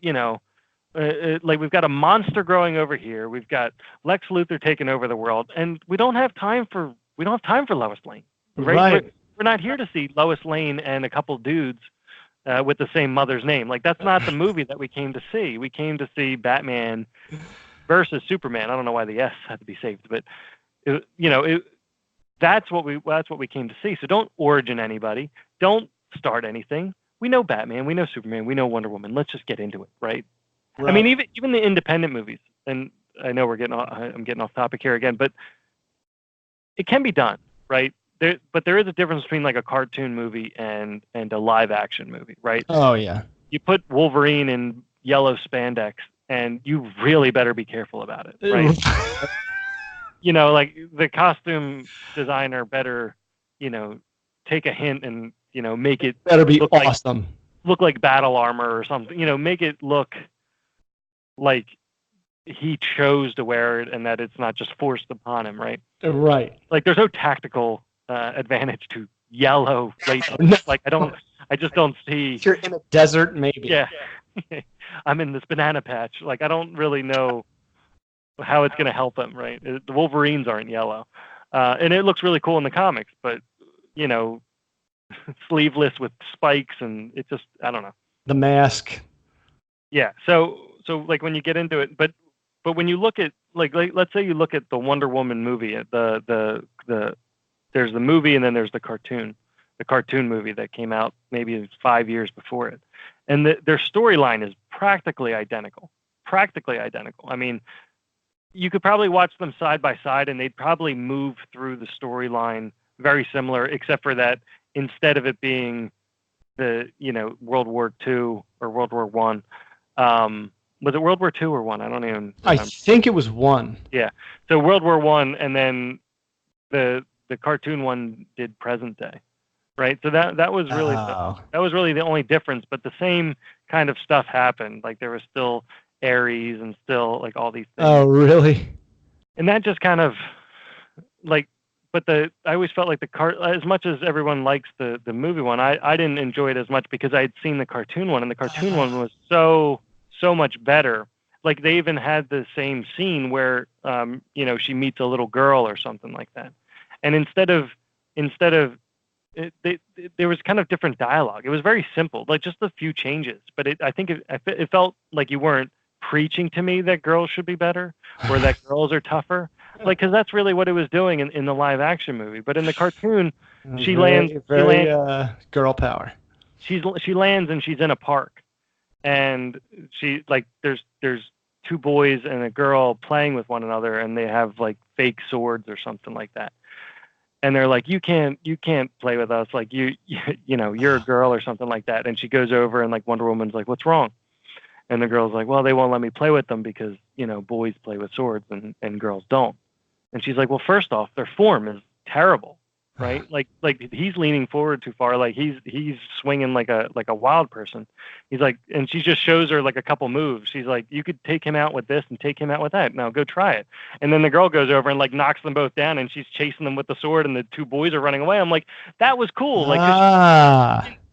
like we've got a monster growing over here. We've got Lex Luthor taking over the world, and we don't have time for Lois Lane. Right. We're not here to see Lois Lane and a couple dudes with the same mother's name. Like that's not the movie that we came to see. We came to see Batman versus Superman. I don't know why the S had to be saved, but that's what we came to see. So don't origin anybody. Don't start anything. We know Batman. We know Superman. We know Wonder Woman. Let's just get into it, right? I mean, even the independent movies. And I know I'm getting off topic here again, but it can be done, right? But there is a difference between like a cartoon movie and a live action movie, right? Oh yeah. You put Wolverine in yellow spandex, and you really better be careful about it, right? Like the costume designer better, take a hint and make it better be awesome. look like battle armor or something. Make it look like he chose to wear it and that it's not just forced upon him, right? Right. Like there's no tactical advantage to yellow latex. No. Like I just don't see. If you're in a desert, maybe. Yeah. I'm in this banana patch. Like I don't really know how it's going to help him, right? The Wolverines aren't yellow. And it looks really cool in the comics, but sleeveless with spikes, and it just, I don't know. The mask. Yeah. So like when you get into it, but when you look at like let's say you look at the Wonder Woman movie, there's the movie and then there's the cartoon movie that came out maybe 5 years before it, and their storyline is practically identical. I mean, you could probably watch them side by side, and they'd probably move through the storyline very similar, except for that instead of it being the World War II or World War One. Was it World War II or One? I don't even remember. I think it was One. Yeah. So World War One, and then the cartoon one did present day, right? So that was really the only difference. But the same kind of stuff happened. Like there was still Ares and still like all these things. Oh, really? And that just kind of like. But I always felt like as much as everyone likes the movie one, I didn't enjoy it as much because I had seen the cartoon one, and the cartoon one was so much better. Like they even had the same scene where she meets a little girl or something like that, and instead of there was kind of different dialogue. It was very simple, like just a few changes. But I think it felt like you weren't preaching to me that girls should be better or that girls are tougher. Like, because that's really what it was doing in the live action movie. But in the cartoon, she lands girl power. She lands and she's in a park, and she like there's two boys and a girl playing with one another, and they have like fake swords or something like that. And they're like, you can't play with us. Like you're a girl or something like that. And she goes over and like Wonder Woman's like, what's wrong? And the girl's like, well, they won't let me play with them because, boys play with swords and girls don't. And she's like, well, first off, their form is terrible, right? Like he's leaning forward too far. Like he's swinging like a wild person. He's like, and she just shows her like a couple moves. She's like, you could take him out with this and take him out with that. Now go try it. And then the girl goes over and like knocks them both down, and she's chasing them with the sword, and the two boys are running away. I'm like, that was cool. Like,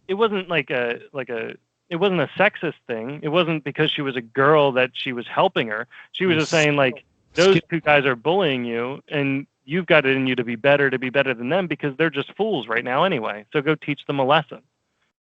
it wasn't it wasn't a sexist thing. It wasn't because she was a girl that she was helping her. She was just saying like, those two guys are bullying you, and you've got it in you to be better than them because they're just fools right now anyway. So go teach them a lesson,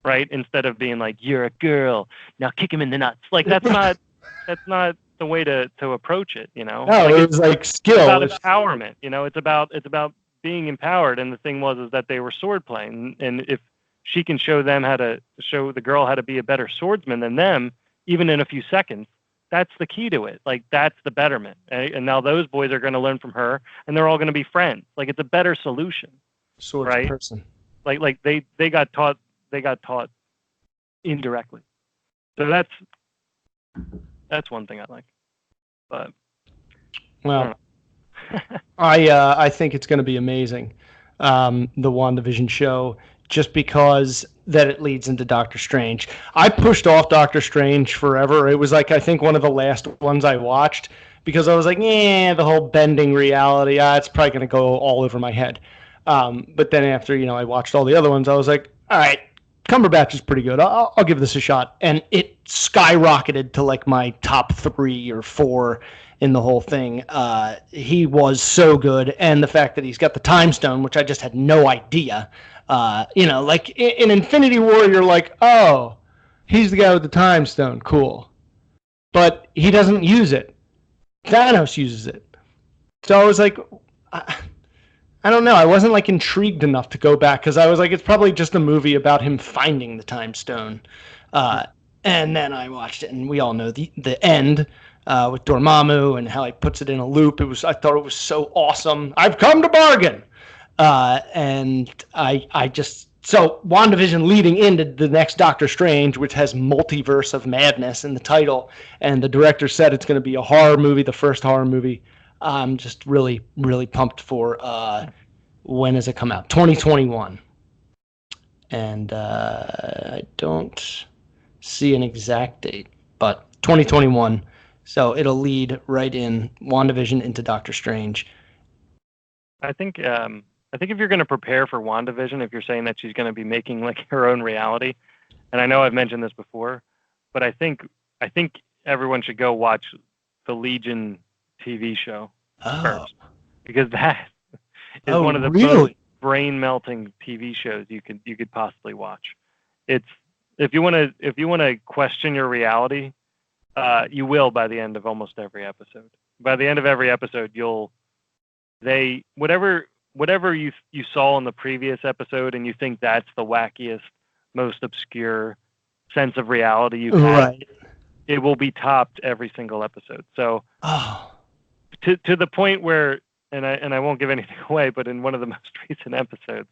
right? Instead of being like, you're a girl, now kick him in the nuts. Like that's not the way to approach it, No, like, it was like skill. It's about empowerment, It's about being empowered. And the thing is that they were sword playing, and if she can show the girl how to be a better swordsman than them, even in a few seconds, that's the key to it. Like that's the betterment. And now those boys are going to learn from her, and they're all going to be friends. Like it's a better solution. Swords right? person. Like they got taught indirectly. So that's one thing I like. But well, I think it's going to be amazing. The WandaVision show, just because that it leads into Doctor Strange. I pushed off Doctor Strange forever. It was like, I think one of the last ones I watched because I was like, the whole bending reality, it's probably going to go all over my head. But then after, I watched all the other ones, I was like, all right, Cumberbatch is pretty good. I'll give this a shot. And it skyrocketed to like my top 3 or 4 in the whole thing. He was so good. And the fact that he's got the time stone, which I just had no idea. Like in Infinity War, you're like, oh, he's the guy with the time stone. Cool. But he doesn't use it. Thanos uses it. So I was like, I don't know. I wasn't like intrigued enough to go back because I was like, it's probably just a movie about him finding the time stone. And then I watched it, and we all know the end with Dormammu and how he puts it in a loop. I thought it was so awesome. I've come to bargain. And so WandaVision leading into the next Doctor Strange, which has Multiverse of Madness in the title, and the director said it's going to be a horror movie, the first horror movie. I'm just really, really pumped for when does it come out? 2021. And I don't see an exact date, but 2021. So it'll lead right in WandaVision into Doctor Strange. I think if you're going to prepare for WandaVision, if you're saying that she's going to be making like her own reality, and I know I've mentioned this before, but I think everyone should go watch the Legion TV show first, because that is one of the most brain-melting TV shows you could possibly watch. It's if you want to question your reality, you will by the end of almost every episode. By the end of every episode, whatever you saw in the previous episode, and you think that's the wackiest, most obscure sense of reality you've had, right, it will be topped every single episode. So to the point where, and I won't give anything away, but in one of the most recent episodes,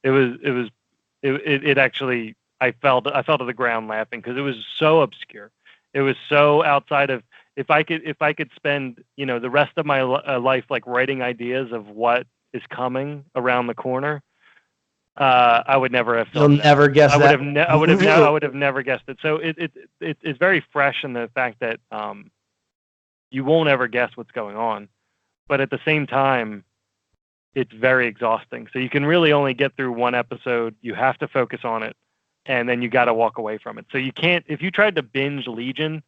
it actually, I fell to the ground laughing because it was so obscure. It was so outside of, if I could spend, the rest of my life like writing ideas of what is coming around the corner, I would never have. You'll never guess that. I would have never guessed it. So it's very fresh in the fact that you won't ever guess what's going on, but at the same time, it's very exhausting. So you can really only get through one episode. You have to focus on it, and then you got to walk away from it. So you can't, if you tried to binge Legion,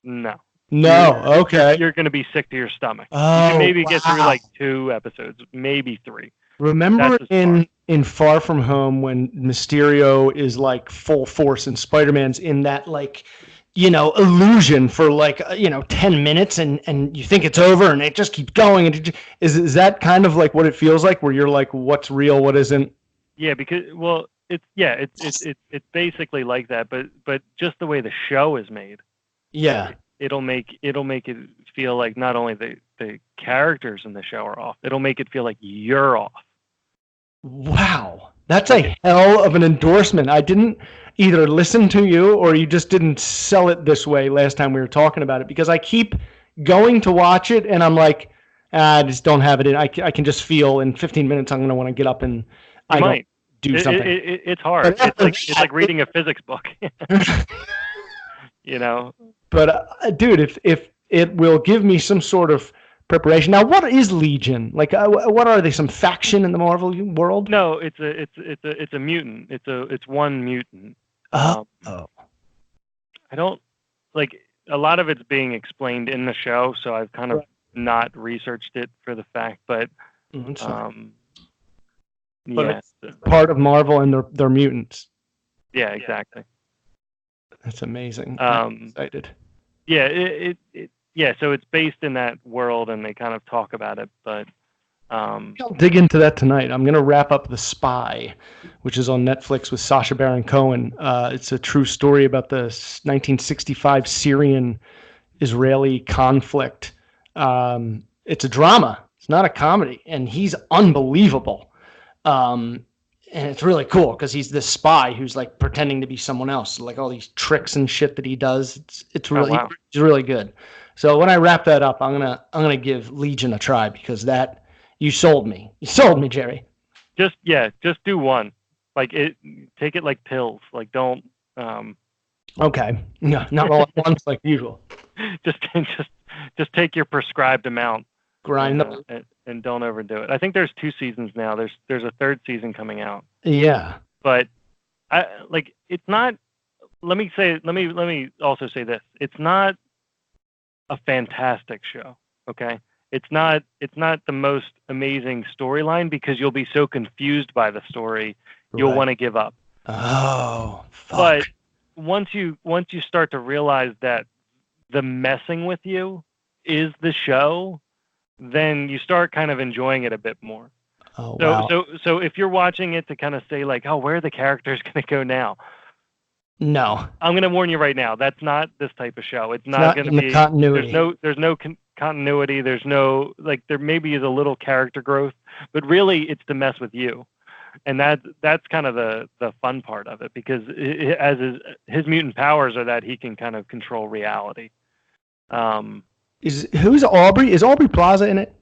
no. Okay. You're going to be sick to your stomach. Oh, you can maybe get through like 2 episodes, maybe 3. Remember in Far From Home when Mysterio is like full force and Spider-Man's in that like, illusion for like, 10 minutes and you think it's over and it just keeps going. And is that kind of like what it feels like, where you're like, what's real, what isn't? Yeah, because, well, it's basically like that, but just the way the show is made. Yeah. It'll make it feel like not only the characters in the show are off, it'll make it feel like you're off. Wow. That's a hell of an endorsement. I didn't either listen to you or you just didn't sell it this way last time we were talking about it, because I keep going to watch it and I'm like, I just don't have it in. I can just feel in 15 minutes I'm going to want to get up and do something. It's hard. It's like reading a physics book. But dude, if it will give me some sort of preparation. Now, what is Legion? Like, what are they? Some faction in the Marvel world? No, it's a mutant. It's one mutant. I don't like, a lot of it's being explained in the show, so I've kind of not researched it for the fact, but it's part of Marvel and they're mutants. Yeah, exactly. That's amazing. I'm excited. Yeah, so it's based in that world, and they kind of talk about it, but I'll dig into that tonight. I'm going to wrap up The Spy, which is on Netflix with Sacha Baron Cohen. It's a true story about the 1965 Syrian-Israeli conflict. It's a drama. It's not a comedy, and he's unbelievable. And it's really cool because he's this spy who's like pretending to be someone else, like all these tricks and shit that he does. It's really it's really good. So when I wrap that up, I'm gonna give Legion a try, because that you sold me. You sold me, Jerry. Just do one. Like take it like pills. Like don't. Okay. No, not all at once like usual. Just take your prescribed amount. Grind up. And don't overdo it. I think there's 2 seasons now. There's a 3rd season coming out. Yeah. But it's not. Let me also say this. It's not a fantastic show. Okay. It's not the most amazing storyline, because you'll be so confused by the story, you'll want to give up. Oh, fuck. But once you start to realize that the messing with you is the show, then you start kind of enjoying it a bit more. Oh, wow. So if you're watching it to kind of say like, oh, where are the characters going to go now? No. I'm going to warn you right now. That's not this type of show. It's not going to be continuity. There's no continuity. There's no, like, there maybe is a little character growth, but really it's to mess with you. And that's kind of the fun part of it, because as his mutant powers are that he can kind of control reality. Who's Aubrey? Is Aubrey Plaza in it?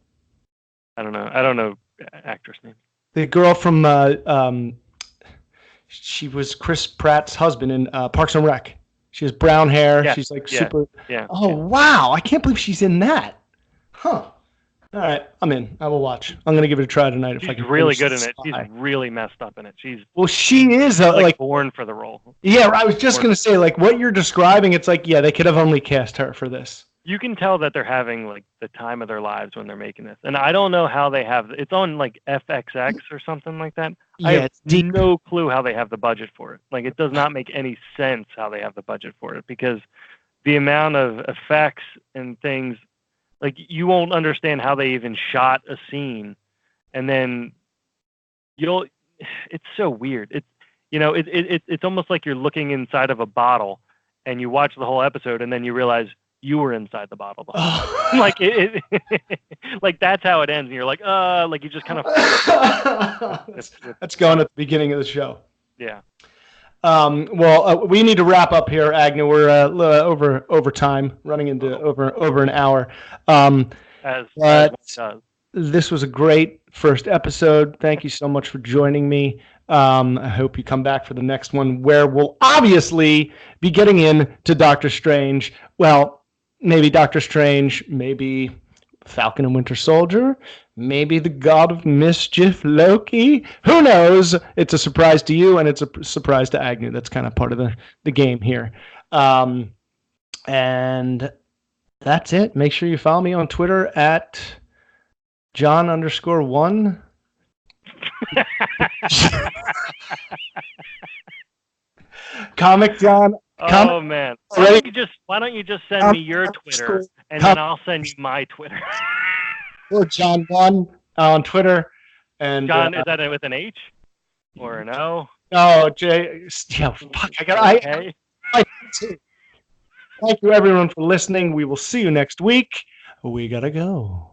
I don't know actress name. The girl from she was Chris Pratt's husband in Parks and Rec. She has brown hair. Yeah, She's like yeah, super. yeah. Oh wow! I can't believe she's in that. Huh. All right, I'm in. I will watch. I'm gonna give it a try tonight if I can. She's really good in it. Spy. She's really messed up in it. She's she is like born for the role. Yeah, I was just gonna say, like, what you're describing. It's like, yeah, they could have only cast her for this. You can tell that they're having like the time of their lives when they're making this, and I don't know how they have. It's on like FXX or something like that. Yeah, I have it's deep. no clue how they have the budget for it. Like, it does not make any sense how they have the budget for it, because the amount of effects and things. Like, you won't understand how they even shot a scene, and then it's so weird. It's, it's almost like you're looking inside of a bottle, and you watch the whole episode, and then you realize you were inside the bottle. Like like that's how it ends, and you're like you just kind of. That's going at the beginning of the show. Yeah. Well, we need to wrap up here, Agnew. We're over time, running into over an hour. As one does. This was a great first episode. Thank you so much for joining me. I hope you come back for the next one, where we'll obviously be getting into Doctor Strange. Well, maybe Doctor Strange, maybe Falcon and Winter Soldier, maybe the God of Mischief, Loki. Who knows? It's a surprise to you, and it's a surprise to Agnew. That's kind of part of the game here. And that's it. Make sure you follow me on Twitter at Jon_1. Comic-Jon. Oh man! Why don't you just send me your Twitter, and then I'll send you my Twitter. Or Jon1 on Twitter. And John, is that with an H or an O? No, J. Yeah, fuck. Okay. Thank you, everyone, for listening. We will see you next week. We gotta go.